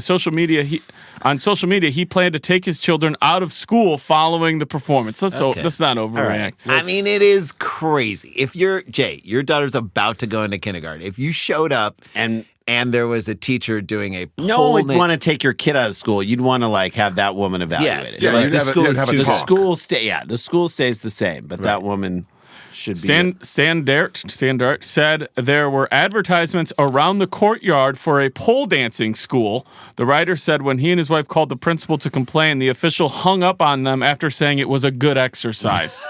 on social media he planned to take his children out of school following the performance. Let's not overreact. I mean, it is crazy. If your daughter's about to go into kindergarten, if you showed up and there was a teacher doing a No one would want to take your kid out of school. You'd want to like have that woman evaluated. Yes. Yeah, Like, you'd the have a- school you'd is have a too The talk. school the school stays the same, but that woman should be. Standart said there were advertisements around the courtyard for a pole dancing school. The writer said when he and his wife called the principal to complain, the official hung up on them after saying it was a good exercise.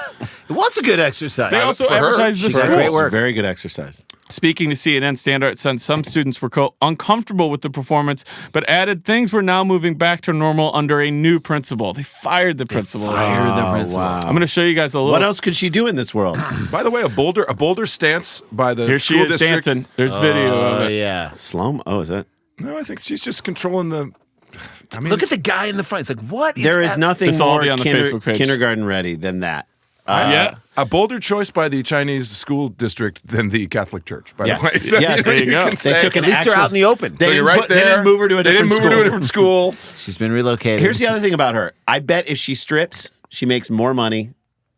It was a good exercise. They also for her. advertised the She did school. Great work. Very good exercise. Speaking to CNN, Standard said some students were, quote, uncomfortable with the performance, but added things were now moving back to normal under a new principal. They fired the principal. Wow. I'm going to show you guys a little. What else could she do in this world? By the way, a boulder stance by the Here she school is district. dancing. There's video of Oh, it. yeah. Slow-mo? Oh, is that? No, I think she's just controlling the. I mean, Look at the guy in the front. It's like, what is There is that? nothing This will all more be on the Facebook page. kindergarten ready than that. Yeah. a bolder choice by the Chinese school district than the Catholic Church. By Yes. the way, so Yes. There you go. can say- They took an At least they're actual- out in the open. They So you're didn't right they there. didn't move her to a They different didn't move her to a school. different school. She's been relocated. Here's the other thing about her. I bet if she strips, she makes more money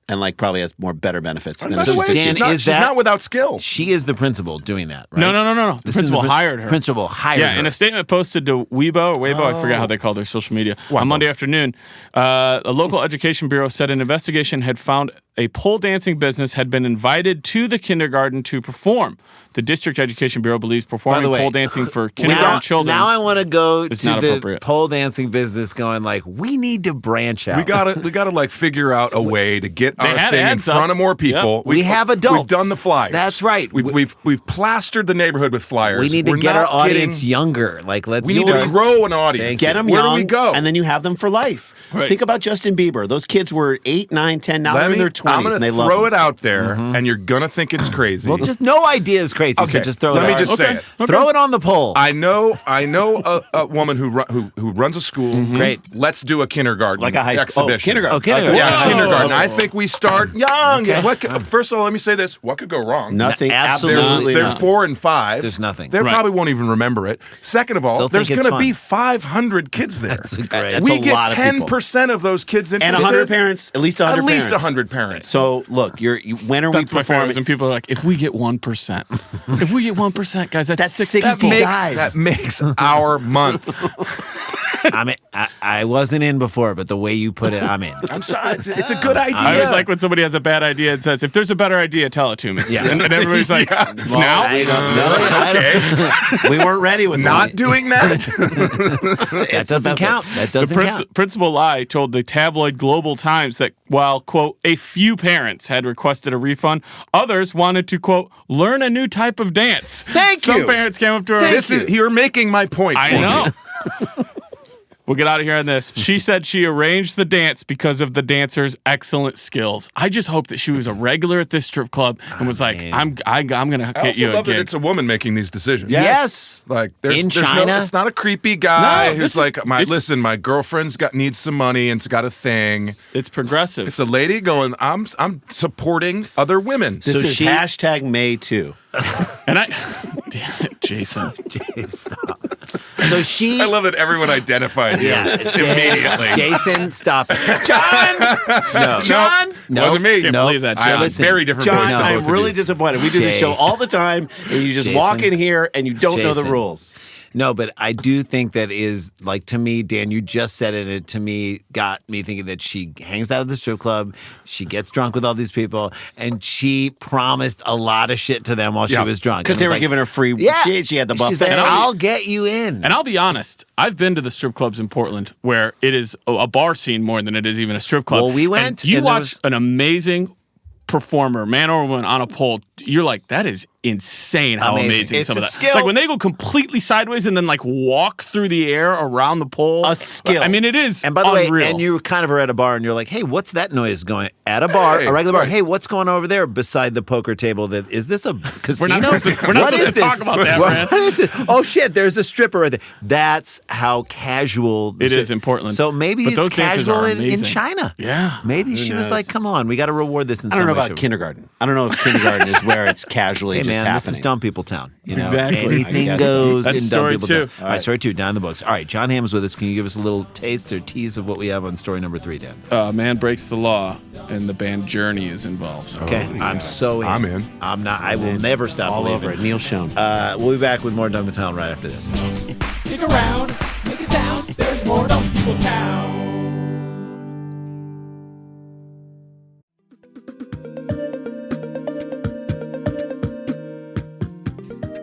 and like probably has more better benefits than By if the she's way, just- Dan, she's not without skill. She is the principal doing that, right? No. The This is principal hired her. Principal hired her. Yeah, in a statement posted to Weibo, I forget how they call their social media, on Monday afternoon, a local education bureau said an investigation had found a pole dancing business had been invited to the kindergarten to perform. The District Education Bureau believes performing pole dancing for kindergarten children. Now I want to go to not the appropriate. pole dancing business, going like, we need to branch out. We gotta like figure out a way to get our had thing in ads front up. of more people. Yep. We have adults. We've done the flyers. That's right. We've plastered the neighborhood with flyers. We need to We're get our not audience getting- younger. Like, let's We need to grow an audience. Get them Where young, do we go? and then you have them for life. Right. Think about Justin Bieber. Those kids were 8, 9, 10. Now they're in their 20s, I'm gonna and they love throw them. it out there, and you're gonna think it's crazy. Well, just no idea is crazy. So Okay, just throw it. let me out. just say it. Throw it on the pole. I know a woman who runs a school. Great. Let's do a kindergarten Like a high school. exhibition. Kindergarten. Oh, kindergarten. Yeah, Whoa. kindergarten. I think we start young. Okay. First of all, let me say this: what could go wrong? Nothing. Absolutely Absolutely They're not. 4 and 5. There's nothing. They Right. probably won't even remember it. Second of all, They'll there's think it's going to be fun. 500 kids there. That's great. That's we a get lot of people. 10% of those kids And interested. 100 parents, at least 100 At least parents. 100 parents. So, look, when are we That's my favorite. performing? And people are like, if we get 1%, if we get 1%, guys, that's That's 60 60 people. guys. That makes our month. I wasn't in before, but the way you put it, I'm in. I'm sorry. It's a good idea. I always like when somebody has a bad idea and says, if there's a better idea, tell it to me. Yeah. And everybody's like, now? Okay. We weren't ready with Not that. doing that. That doesn't count. That doesn't count. Principal Lai told the tabloid Global Times that while, quote, a few parents had requested a refund, others wanted to, quote, learn a new type of dance. Some you. parents came up to her. You're making my point. I for me. know. We'll get out of here on this. She said she arranged the dance because of the dancer's excellent skills. I just hope that she was a regular at this strip club and was like, I'm gonna I get you also a love that gig. it's a woman making these decisions. Yes. Like In there's China? no, it's not a creepy guy No, who's this is- like, this- listen, my girlfriend's needs some money and's got a thing. It's progressive. It's a lady going, I'm supporting other women. This is hashtag May 2. and I, damn it, Jason. So she. I love that everyone identified you immediately. Jason, stop it. John! No. John? No. Wasn't me. Can't believe that, I have John. a Listen, very different John, voice than I'm both of really you. disappointed. We do this Jay. show all the time, and you just Jason. walk in here and you don't know the Jason. rules. No, but I do think that is, like, to me, Dan, you just said it, and to me got me thinking that she hangs out at the strip club, she gets drunk with all these people, and she promised a lot of shit to them while she was drunk. Because And they it were was like, giving her free shit. She had the She's buffet. like, I'll get you in. And I'll be honest, I've been to the strip clubs in Portland where it is a bar scene more than it is even a strip club. Well, we went, And you and there watch was- an amazing performer, man or woman, on a pole. You're like, that is insane how amazing It's some a of that. skill. Like when they go completely sideways and then like walk through the air around the pole. A skill. I mean, it is And by the unreal. way, and you kind of are at a bar and you're like, hey, what's that noise going at a bar, a regular bar? right. Hey, what's going on over there beside the poker table? That is this a casino? We're not supposed to What is this? talk about that, What Brad. is it? Oh shit, there's a stripper right there. That's how casual the It strip- is in Portland. So maybe But it's those dancers casual are in amazing. China. Yeah. Maybe she was like, come on, we got to reward this in I don't some know way, about shape, or kindergarten. I don't know if kindergarten is where it's casually Hey just man, happening. this is dumb people town. You know, Exactly. I anything guess. goes That's in dumb story people two. town. All right, story 2, down in the books. All right, Jon Hamm is with us. Can you give us a little taste or tease of what we have on story number 3, Dan? A man breaks the law and the band Journey is involved. Okay, I'm so in. I'm in. I'm not. I will never stop all believing. over it. Neil Schoen. We'll be back with more Dumb People Town right after this. Stick around, make a sound. There's more Dumb People Town.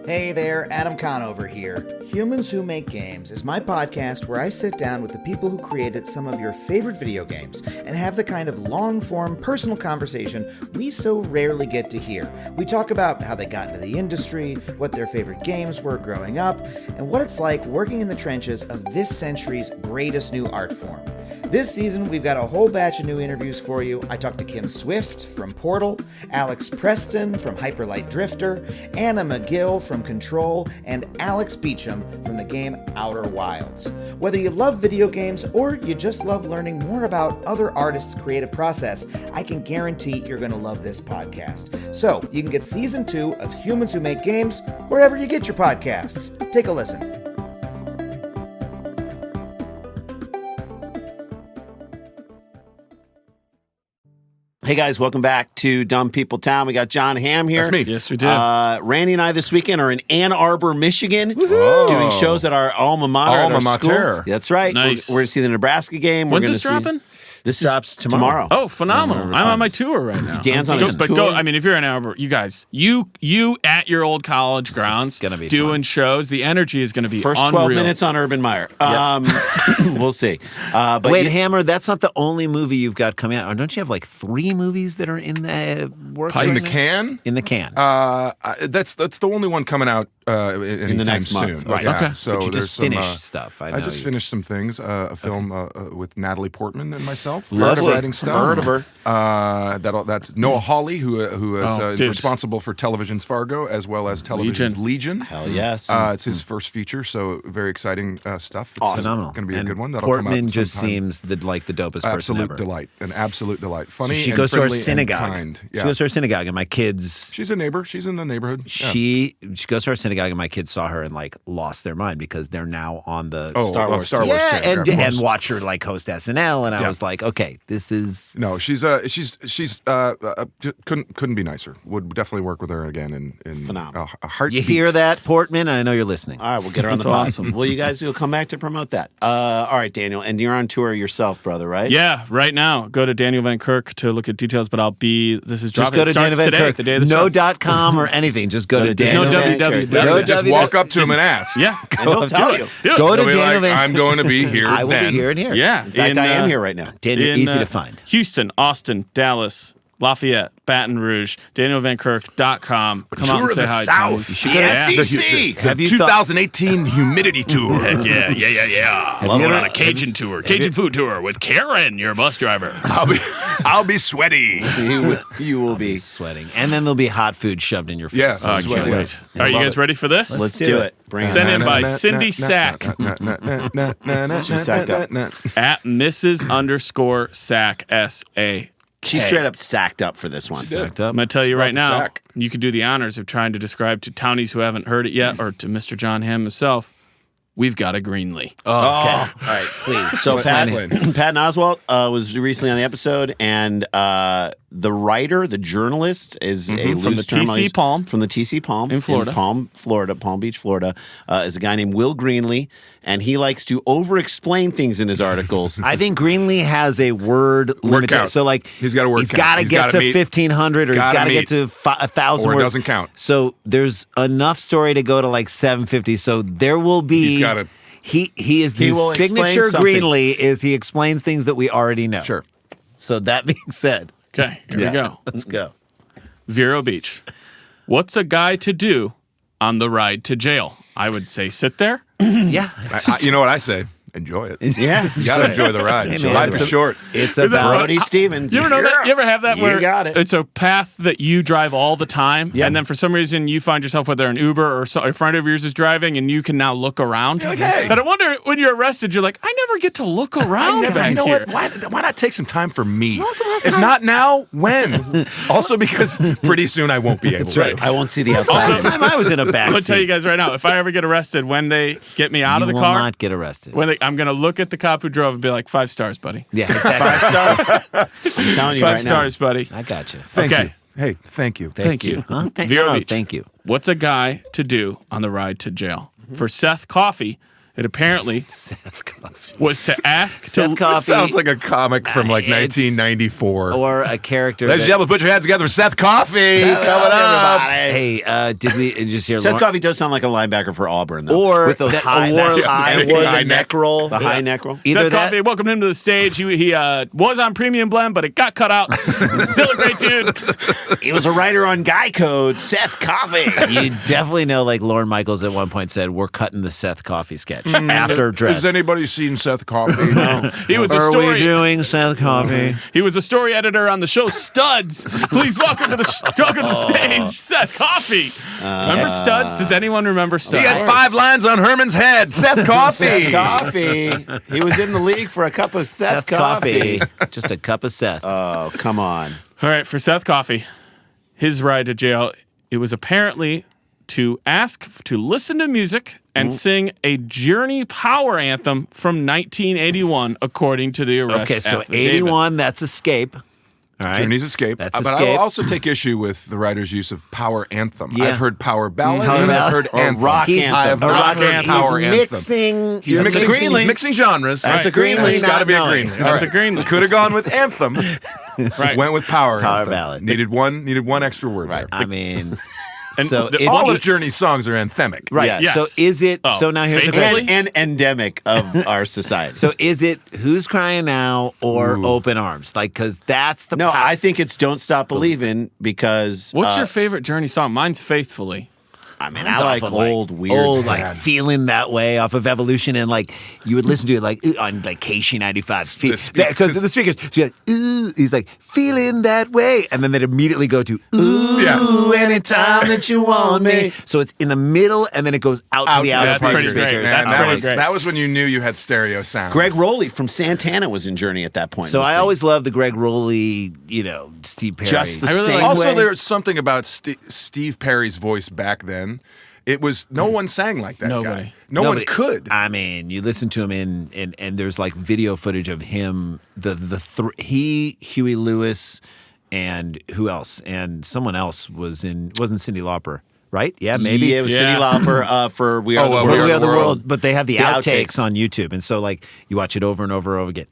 Hey there, Adam Conover here. Humans Who Make Games is my podcast where I sit down with the people who created some of your favorite video games and have the kind of long-form personal conversation we so rarely get to hear. We talk about how they got into the industry, what their favorite games were growing up, and what it's like working in the trenches of this century's greatest new art form. This season, we've got a whole batch of new interviews for you. I talked to Kim Swift from Portal, Alex Preston from Hyperlight Drifter, Anna McGill from Control, and Alex Beecham from the game Outer Wilds. Whether you love video games or you just love learning more about other artists' creative process, I can guarantee you're going to love this podcast. So, you can get Season 2 of Humans Who Make Games wherever you get your podcasts. Take a listen. Hey guys, welcome back to Dumb People Town. We got Jon Hamm here. That's me. Yes, we did. Randy and I this weekend are in Ann Arbor, Michigan, doing shows at our alma mater. at Alma our school. mater. That's right. Nice. We're going to see the Nebraska game. When's We're this gonna see- dropping? This drops is tomorrow. Oh, phenomenal! I'm on my tour right now. Dan's on his But tour. I mean, if you're in Ann Arbor, you guys, you at your old college grounds, gonna be doing fun. shows. The energy is going to be First 12 unreal. minutes on Urban Meyer. We'll see. But Wait, Hammer, that's not the only movie you've got coming out. Don't you have like 3 movies that are in the works? In right the now? can? In the can. That's the only one coming out anytime the next soon. month. Right. Yeah, Okay. So But you there's just some, finished stuff. I know just you- finished some things. A film with Natalie Portman and myself. Lovely. Exciting stuff. Heard of her. That's Noah Hawley, who is dude. responsible for television's Fargo as well as television's Legion. Hell yes. It's his first feature, so very exciting stuff. It's Phenomenal. going to be And a good one. That'll Portman come out just sometime. seems like the dopest person Absolute ever. delight. An absolute delight. So Funny she and goes to our friendly and synagogue. kind. She Yeah. goes to our synagogue, and my kids. She's a neighbor. She's in the neighborhood. Yeah. She goes to our synagogue, and my kids saw her and like lost their mind because they're now on the Star Wars yeah, character, of and course. watch her like host SNL, and I Yeah. was like, okay, this is. No, she's couldn't be nicer. Would definitely work with her again in Phenomenal. a heartbeat. You hear that, Portman? I know you're listening. All right, we'll get her on the That's pod. awesome. Well, you guys will come back to promote that. All right, Daniel, and you're on tour yourself, brother, right? Yeah, right now. Go to Daniel Van Kirk to look at details, but this is Just dropping. go It to starts Daniel Van today, Kirk. the day of the No starts. .com or anything. Just go to Daniel Daniel. Van www. Kirk. No, Just W- walk up to him and ask. Yeah. And he'll tell you. Do it. Go to They'll be Daniel like, Van. I'm going to be here I will then. be here and here. Yeah. In fact, I am here right now. Daniel, in, easy to find. Houston, Austin, Dallas, Lafayette, Baton Rouge, DanielVanKirk.com. Come out and say hi. Tony. SEC. Have you 2018 humidity tour. Heck yeah. Love We're it. on a Cajun tour, Cajun food tour with Karen, your bus driver. I'll be sweaty. You will be. sweating, and then there'll be hot food shoved in your face. Yes. Oh, I can't Sweaty. wait. All right, you guys ready for this? Let's do it. Bring Send it. in by Cindy Sack She sacked up. at Mrs._Sack S.A. She straight up sacked up for this one. Sacked up. I'm going to tell you right About the now, sack. you could do the honors of trying to describe to townies who haven't heard it yet, or to Mr. Jon Hamm himself, we've got a Greenlee. Oh, all right, please. So Explain. Patton Oswalt was recently on the episode, and the writer, the journalist, is a From loose the term. TC Palm. From the TC Palm In Florida. Palm Beach, Florida, is a guy named Will Greenlee, and he likes to over-explain things in his articles. I think Greenlee has a word limit. count. So like He's got a word He's count. got to He's get gotta to meet- 1,500, or he's gotta got to meet- get to 1,000 or it words. doesn't count. So there's enough story to go to like 750. So there will be. He's gotta- He is He the will explain signature something. Greenlee is he explains things that we already know. Sure. So that being said, Okay, here we go. let's go. Vero Beach. What's a guy to do on the ride to jail? I would say sit there. Yeah. You know what I say? Enjoy it. Yeah. You got to enjoy the ride. Hey, man, Life is short. It's about Brody Stevens. You ever know that? You ever have that You where got it. it's a path that you drive all the time, Yeah. and then for some reason you find yourself, whether an Uber or a friend of yours is driving, and you can now look around. like, hey. And I wonder when you're arrested, you're like, I never get to look around back you know here. what? Why not take some time for me? was the last If time- not now, when? Also because pretty soon I won't be able to. I won't see the Last outside. time I was in a backseat. I'm gonna tell you guys right now, if I ever get arrested, when they get me out you of the will car, not get arrested. I'm gonna look at the cop who drove and be like, 5 stars, buddy. Yeah, exactly. 5 stars. I'm telling you 5 right stars, buddy. I got you. Thank Okay. you. Hey, thank you. Thank you. Huh? Vero No, Beach. thank you. What's a guy to do on the ride to jail? For Seth Coffey, it apparently was to ask Seth to Coffey. It sounds like a comic from like It's- 1994. Or a character. Ladies and that- gentlemen, put your hands together for Seth Coffey. Coming up. Hey, did we just hear Seth Lauren- Coffey does sound like a linebacker for Auburn, though. Or with those that- high, or that like- high, or the high neck roll, the high neck roll. Either Seth that, Coffey, welcomed him to the stage. He was on Premium Blend, but it got cut out. Still a great dude. He was a writer on Guy Code. Seth Coffey. you definitely know, like Lauren Michaels at one point said, we're cutting the Seth Coffey sketch after dress. Has anybody seen Seth Coffey? No. He was a Are we story. doing Seth Coffey? He was a story editor on the show Studs. Please welcome to the stage, Seth Coffey. Remember Studs? Does anyone remember He Studs? had 5 lines on Herman's head. Seth Coffey. Seth Coffey. He was in the league for a cup of Seth Coffey. Just a cup of Seth. Oh, come on. All right, for Seth Coffey, his ride to jail, it was apparently to ask to listen to music and sing a Journey power anthem from 1981, according to the arrest Okay, so affidavit. 81, that's Escape. All right. Journey's Escape. That's But Escape. I will also take issue with the writer's use of power anthem. Yeah. I've heard power ballad Power and I've ballad. heard Or anthem. rock He's- anthem. I have a not rock heard anthem. power He's anthem. mixing. He's mixing genres. That's a Greenlee. It's got to be a not Greenlee. knowing. That's a Greenlee. Could have gone with anthem. Right. Went with power. Power anthem. ballad. Needed one extra word. Right. There. I mean, And so the- it's All of Journey's songs are anthemic. right. Yeah. Yes. So is it? Oh, So now here's the faithfully? thing. And endemic of our society. So is it Who's Crying Now or Open Arms? Like, because that's the no, power. I think it's Don't Stop Believing because What's your favorite Journey song? Mine's Faithfully. I mean, Mine's I like off of, old weird stuff. like Feeling That Way off of Evolution, and like you would listen to it like on like KC95 because the speakers. So you're like, ooh, he's like Feeling That Way, and then they'd immediately go to ooh, anytime that you want me. So it's in the middle, and then it goes out to the to outer that's part of pretty the great. speakers. That's that pretty was great. that was when you knew you had stereo sound. Greg Rowley from Santana was in Journey at that point. So was I singing. always loved the Greg Rowley, Steve Perry. Just the I really same like- Also, way. there's something about Steve Perry's voice back then. It was no one sang like that Nobody. guy. No one could. I mean, you listen to him and there's like video footage of him, Huey Lewis, and who else? And someone else wasn't Cyndi Lauper, right? Yeah, maybe. Yeah, it was Yeah. Cyndi Lauper for We Are the well, World. We Are the World. World, but they have the outtakes outtakes. on YouTube, and so like you watch it over and over and over again.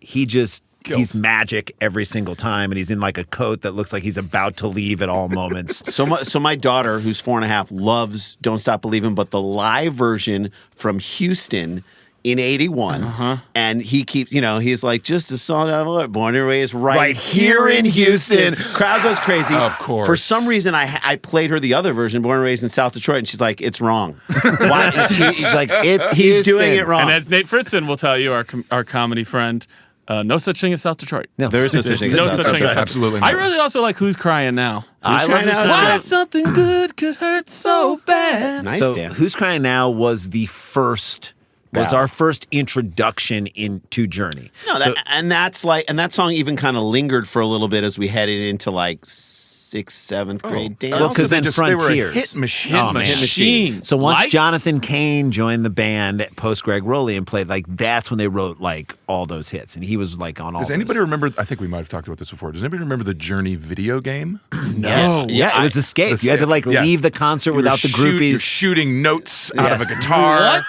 He's magic every single time, and he's in like a coat that looks like he's about to leave at all moments. So my daughter, who's 4.5, loves Don't Stop Believing, but the live version from Houston in '81, and he keeps, he's like, just a song I've born and raised right here in Houston. Crowd goes crazy. Of course. For some reason, I played her the other version, born and raised in South Detroit, and she's like, it's wrong. Why? And she's like, he's doing it wrong. And as Nate Fritzen will tell you, our comedy friend, no such thing as South Detroit. No, There is no such thing. No as such South thing as Detroit. Absolutely I not. really also like Who's Crying Now. I love Who's Crying Now is Why great. something good could hurt so bad. Nice, So Dan. Who's Crying Now was the first. Was our first introduction into Journey. No, So- and that song even kind of lingered for a little bit as we headed into like 6th, 7th grade. Dan. Well, Also, 'cause they then they were a Frontiers. hit machine. Hit man. machine. So once Lights? Jonathan Cain joined the band post Greg Rowley and played, like that's when they wrote like all those hits, and he was like on all. Does anybody remember? I think we might have talked about this before. Does anybody remember the Journey video game? No, yeah, it was Escape. You had to like Yeah. leave the concert You were without the You're groupies. shooting notes out of a Yes. guitar. What?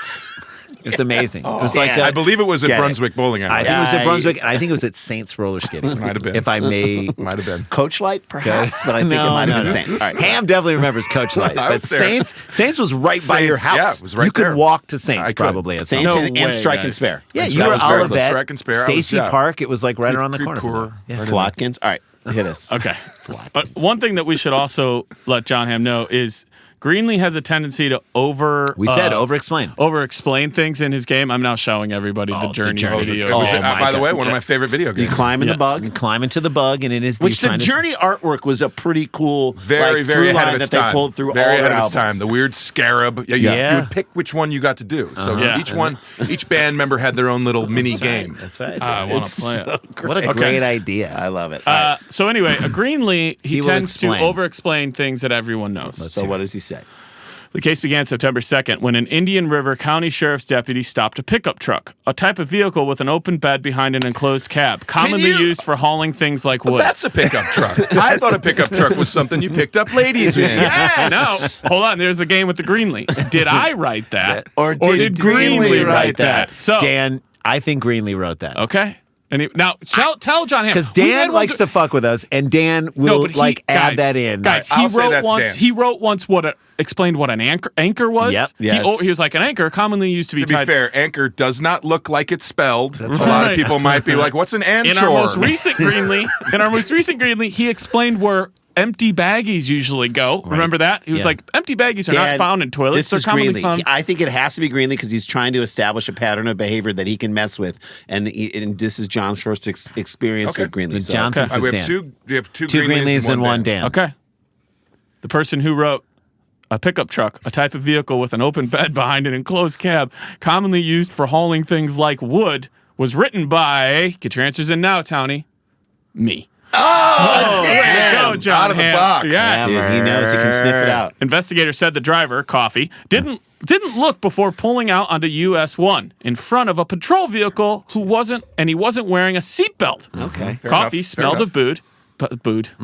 It was amazing. It was like I believe it was at Get it. Brunswick Bowling Alley. I think it was at I- Brunswick, and I think it was at Saints roller skating. Might have been. if I may. Might have been. Coach Light, perhaps, but I think it might have been Saints. All right. Ham definitely remembers Coach Light, I but was there. Saints was right by your Saints, house. yeah, it was right you could there. walk to I Saints could. probably at some Saints No and way, Strike and guys. Spare. Yeah, That you were was very close. Olivet, Strike and Spare, I was- Stacy yeah. Park. It was like right around the Creep corner. from Core. there. Yeah. Flotkins. All right, hit us. Okay. One thing that we should also let Jon Hamm know is Greenlee has a tendency to We said over-explain. over-explain things in his game. I'm now showing everybody the Journey video. It was, Oh, my by the God. way, one of my favorite video You games. climb in the bug, You climb into the bug, and it is which you're the trying to- Journey artwork was a pretty cool, Very, like, very through ahead line of its that time. they pulled through very all ahead their of its albums. time. The weird scarab. Yeah, Yeah. You would pick which one you got to do. So Yeah. each band member had their own little mini game. That's right. I want to play it. What a great idea. I love it. So anyway, a Greenlee, he He will tends to explain. over-explain things that everyone knows. So what does he say? The case began September 2nd when an Indian River County Sheriff's deputy stopped a pickup truck, a type of vehicle with an open bed behind an enclosed cab, commonly you- used for hauling things like wood. That's a pickup truck. I thought a pickup truck was something you picked up ladies in. Yes. No, hold on. There's the game with the Greenlee. Did I write that, Or did Greenlee write that? So Dan, I think Greenlee wrote that. okay. Now tell Jon Hamm Because we've Dan had likes ones- to fuck with us, and Dan No, will but he- add guys, that in. Guys, I'll he say wrote that's once. Dan. He wrote once explained what an anchor was. Yep. Yes. He was like an anchor, commonly used to be To be tied. fair, anchor does not look like it's spelled. A lot right. of people might be like, "What's an anchor?" In our most recent Greenlee, he explained where empty baggies usually go. Remember that? He was Yeah. like, empty baggies are Dan, not found in toilets. This They're is commonly Greenlee. found. I think it has to be Greenlee because he's trying to establish a pattern of behavior that he can mess with, and this is John's first experience Okay. with Greenlee. Then So, John thinks we it's have Dan. two Two Greenlees and one Dan. Okay. The person who wrote a pickup truck, a type of vehicle with an open bed behind an enclosed cab, commonly used for hauling things like wood, was written by, get your answers in now, Townie, me. Oh, Way to go, Jon Out of the Hamm. box. Yes. Dude, he knows he can sniff it out. Investigator said the driver, Coffee, didn't look before pulling out onto US 1 in front of a patrol vehicle he wasn't wearing a seatbelt. Okay. Coffee enough, fair smelled enough. of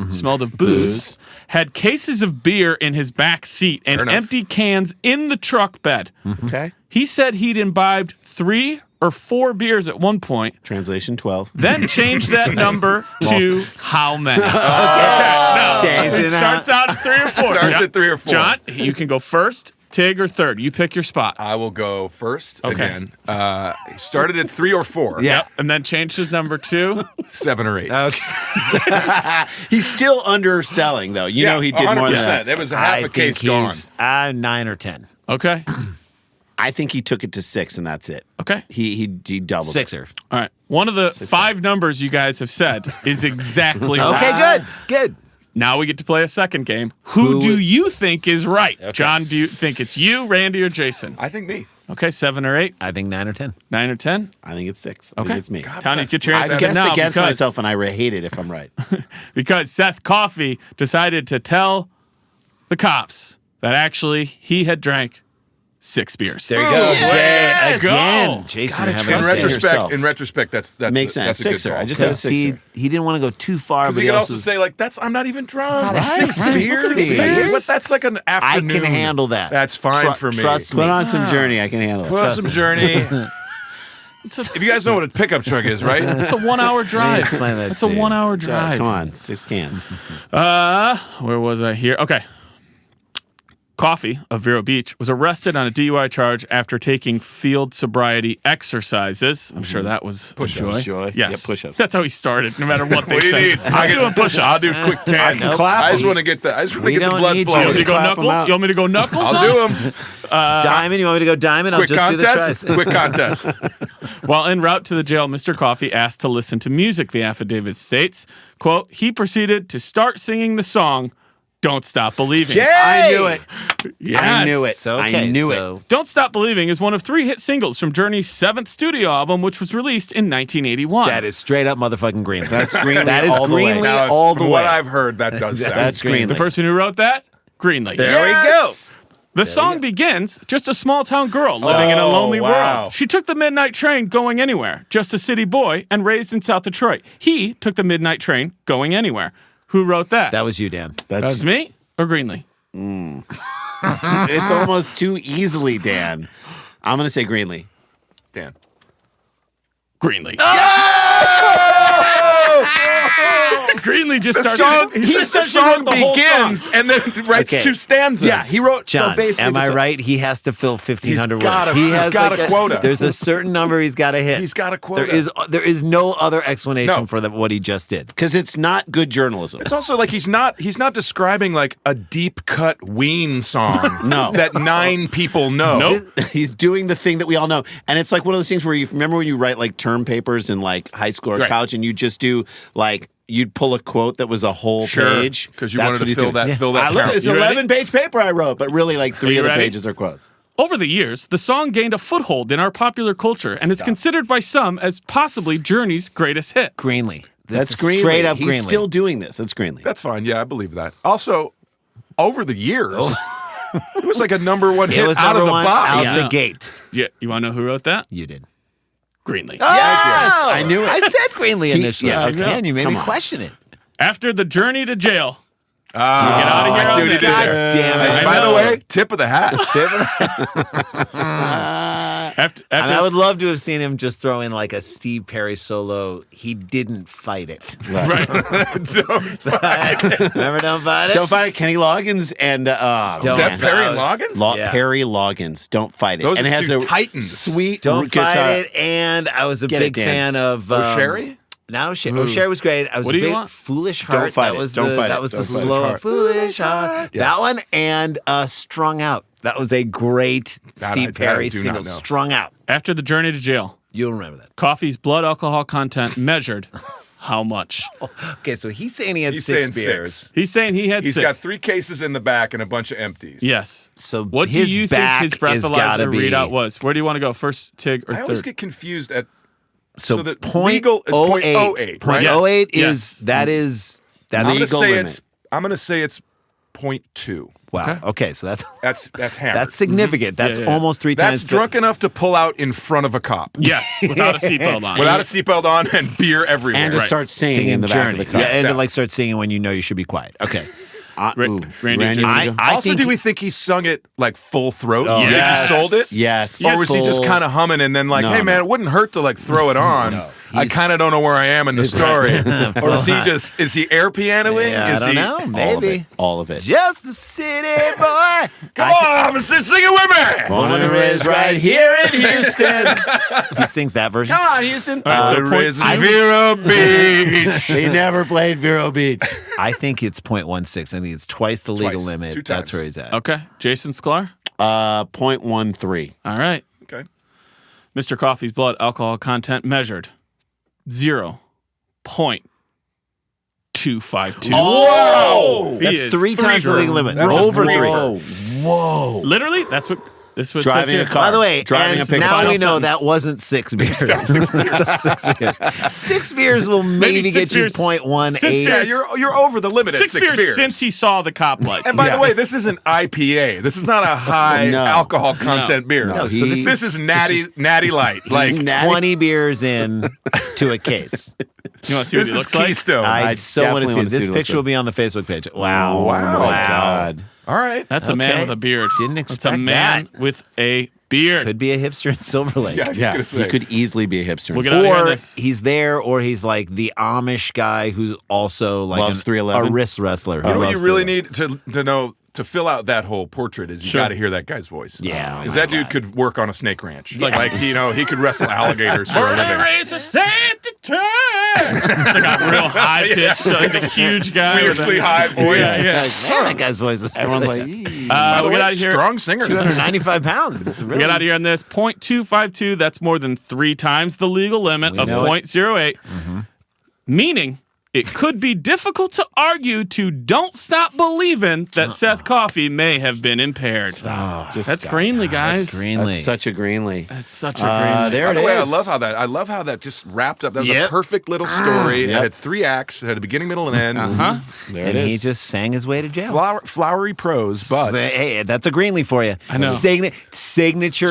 smelled of booze, had cases of beer in his back seat and empty cans in the truck bed. Okay. He said he'd imbibed 3 or 4 beers at one point. Translation 12. Then changed that number to how many? Okay. No, it starts out at 3 or 4. Starts at 3 or 4. John, you can go first, Tig, or third. You pick your spot. I will go first again. He started at 3 or 4. Yep. And then changed his number to 7 or 8. Okay. He's still underselling, though. You know he did 100%. more than that. That was half a case gone. 9 or 10. Okay. I think he took it to 6, and that's it. Okay. He doubled it. 6er. All right. One of the 5 numbers you guys have said is exactly right. Okay, good. Now we get to play a second game. Who do you think is right? Okay. John, do you think it's you, Randy, or Jason? I think me. Okay, 7 or 8? I think 9 or 10. 9 or 10? I think it's 6. Okay. I think it's me. Tony, get your answers I guessed now. against myself, and I hate it if I'm right. Because Seth Coffey decided to tell the cops that actually he had drank 6 beers. There you go. Yes! Again. Jason, in retrospect, that's makes sense. That's a good 6er. call. I just had a 6er. He didn't want to go too far. Because But he could also say, like, I'm not even drunk. Right, 6 right. beers. 6 beers. But that's like an afternoon. I can handle that. That's fine for me. Trust me. Put on some Journey. I can handle it. Put on some Journey. If you guys know what a pickup truck is, right? It's a 1-hour drive. Explain that It's to a you. 1-hour drive. Come on. 6 cans. Where was I here? Okay. Coffey of Vero Beach was arrested on a DUI charge after taking field sobriety exercises. I'm sure that was Push-ups. joy. Yes. Yeah, push-ups. That's how he started, no matter what they What do you say. need? I'm doing push-ups. I'll do quick 10. I can clap I just them. want to get the don't blood need You want me flowing. to go Clap 'em knuckles? out. You want me to go knuckles? I'll do them. Diamond, you want me to go diamond? I'll Quick just do the contest. tries. Quick contest. While en route to the jail, Mr. Coffey asked to listen to music, the affidavit states. Quote, he proceeded to start singing the song, Don't Stop Believing. I knew it. Yes. I knew it. Okay, I knew so- it. Don't Stop Believing is one of 3 hit singles from Journey's 7th studio album, which was released in 1981. That is straight up motherfucking Greenlee. That's Greenlee That is all the way. Greenlee Now, all the from way. what I've heard, that does sound. That's Greenlee. The person who wrote that? Greenlee. There we go. The song begins just a small town girl living in a lonely wow. world. She took the midnight train going anywhere, just a city boy and raised in South Detroit. He took the midnight train going anywhere. Who wrote that? That was you, Dan. That was me or Greenlee? It's almost too easily, Dan. I'm going to say Greenlee. Dan. Greenlee. Greenlee just The started. song, the song begins and then writes Okay. 2 stanzas. Yeah, he wrote John, basically am the I song. right? He has to fill 1,500 He's gotta- words. He he's has got a quota. There's a certain number he's got to hit. He's got a quota. There is no other explanation No. for what he just did. Because it's not good journalism. It's also like he's not describing like a deep cut Ween song No. that 9 people know. Nope. He's doing the thing that we all know. And it's like one of those things where you remember when you write like term papers in like high school or Right. college and you just do like, you'd pull a quote that was a whole page. Because you That's wanted what to he's fill doing. that fill that Look, count. it's You an ready? 11-page paper I wrote, but really like 3 you of the ready? pages are quotes. Over the years, the song gained a foothold in our popular culture and is considered by some as possibly Journey's greatest hit. Greenlee. That's Greenlee. Straight up He's Greenlee. still doing this. That's Greenlee. That's fine. Yeah, I believe that. Also, over the years, it was like a number 1 it hit was out number of the one box. out the gate. Yeah, you want to know who wrote that? You did. Greenlee. Yes, I knew it. I said Greenlee initially. yeah, Okay, and you made come me on. question it. After the journey to jail. Oh, get out of here I see on what he this. did God there. damn it. I By the know. way, tip of the hat. After I mean, I would love to have seen him just throw in like a Steve Perry solo. He didn't fight it. right. Remember Don't Fight It? Don't fight it. Kenny Loggins and Don't Is that Man. Perry and Loggins? Yeah. Perry Loggins. Don't fight it. Those and are it has two a titans. sweet Don't guitar. Fight It. And I was a Get it, big Dan. fan of O'Sherry? Not O'Sherry. O'Sherry was great. I was What a do you big want? Foolish Don't Heart. Fight That It. was Don't the Fight that It. was the Don't Fight It. slow Foolish Heart. Yeah. That one and Strung Out. That was a great That Steve I Perry do not single. know. Strung Out. After the journey to jail, You'll remember that. Coffey's blood alcohol content measured how much? Okay, so he's saying he had He's 6 saying beers. 6. He's saying he had He's 6. got 3 cases in the back and a bunch of empties. Yes. So What do his you think back his has gotta breathalyzer be readout was? Where do you want to go? First, Tig, or I always third? get confused at So that point legal is 0.08. 0.08, right? Yes. 0.08 Yes. is that's I'm gonna Legal say limit. it's I'm gonna say it's 0.2. Wow. Okay, so That's hammered. that's significant. That's almost 3 times. That's drunk enough to pull out in front of a cop. Yes, without a seatbelt on. Without a seatbelt on and beer everywhere. And to start singing in the back of the car. Yeah, and to like start singing when you know you should be quiet. Okay. Randy, Also, do we think he sung it like full throat? Oh, You think he sold it? Yes. Or was he just kind of humming and then like, No, hey man, no. it wouldn't hurt to like throw it on. I kind of don't know where I am in the story. Or is he air pianoing? Yeah, Is I don't he know. Maybe. All of it. Just a city boy. Come on, officer, sing it with me. Born and raised right here in Houston. He sings that version. Come on, Houston. Vero Beach. He never played Vero Beach. I think it's 0.16. I think it's twice the legal Twice. limit. 2 That's times. where he's at. Okay, Jason Sklar. 0.13. All right, Okay. Mr. Coffee's blood alcohol content measured 0.252. Whoa! He That's is 3 times the legal limit. That's Over 3. Whoa. Literally, that's what this was. Driving says a here. car. By the way, Driving and a pickup. now Final we know sentence. that wasn't 6 beers. 6 beers. 6 beers will maybe six get you beers- 0.18. six Yeah, beers. you're over the limit at 6 6 beers. since he saw the cop lights. And by the way, this is an IPA. This is not a high No. alcohol content beer. No, so this is natty light. Like He's 20 beers in to a case. You want to see what this he is looks like? Keystone. I so want to definitely see wanna it. This see what it picture will looks be on the Facebook page. Wow. Wow. Oh my God. All right. That's a man Okay. with a beard. Didn't That's expect a man with a beard. Could be a hipster in Silver Lake. Yeah, I was Yeah, gonna say. he could easily be a hipster. We'll get out of here on Or this. he's there, or he's like the Amish guy who's also like Loves a 311? wrist wrestler. You know what you really need to know to fill out that whole portrait is you Sure. got to hear that guy's voice. Yeah, because oh my that dude God. could work on a snake ranch. Like he could wrestle alligators for a living. Razor set to turn. It's like a real high pitch. So he's a huge guy. with Weirdly a- high voice. Yeah. Man, that guy's voice is Everyone's like, really By the We'll way, get out of here. strong singer. 295 pounds. It's We really get out of here on this 0.252. That's more than 3 times the legal limit of know it. 0.08. Meaning it could be difficult to argue to don't stop believing that Seth Coffey may have been impaired. That's Greenlee, guys. That's Greenlee. that's such a Greenlee. That's such a Greenlee. There By it the way, I is. love how that just wrapped up. That was a Yep. perfect little story. It Yep. had 3 acts. It had a beginning, middle, and end. There it and he is. just sang his way to jail. Flowery prose, but Hey, that's a Greenlee for you. I know. Signature It's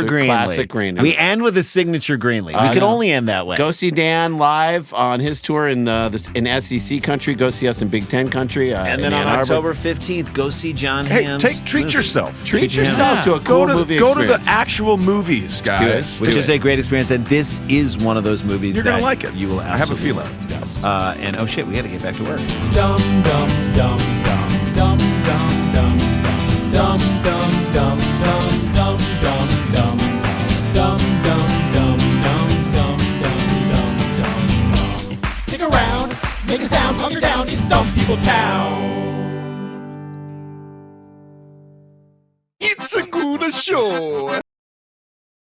a Greenlee. classic Greenlee. We end with a signature Greenlee. We could only end that way. Go see Dan live on his tour in in SEC country. Go see us in Big Ten country. and then in on Ann Arbor. October 15th, go see John hey, Hamm's treat movie. yourself. Treat yourself to a cool movie Go to the experience. actual movies, guys. Which is a great experience, and this is one of those movies You're that gonna like it. You will I have a absolutely feeling. love. And oh shit, we got to get back to work. Dum dum dum dum dum dum dum dum dum dum dum dum dum dum dum dum dum dum dum dum. Stick around, make a sound, hunker down, it's Dumb People Town. It's a good show.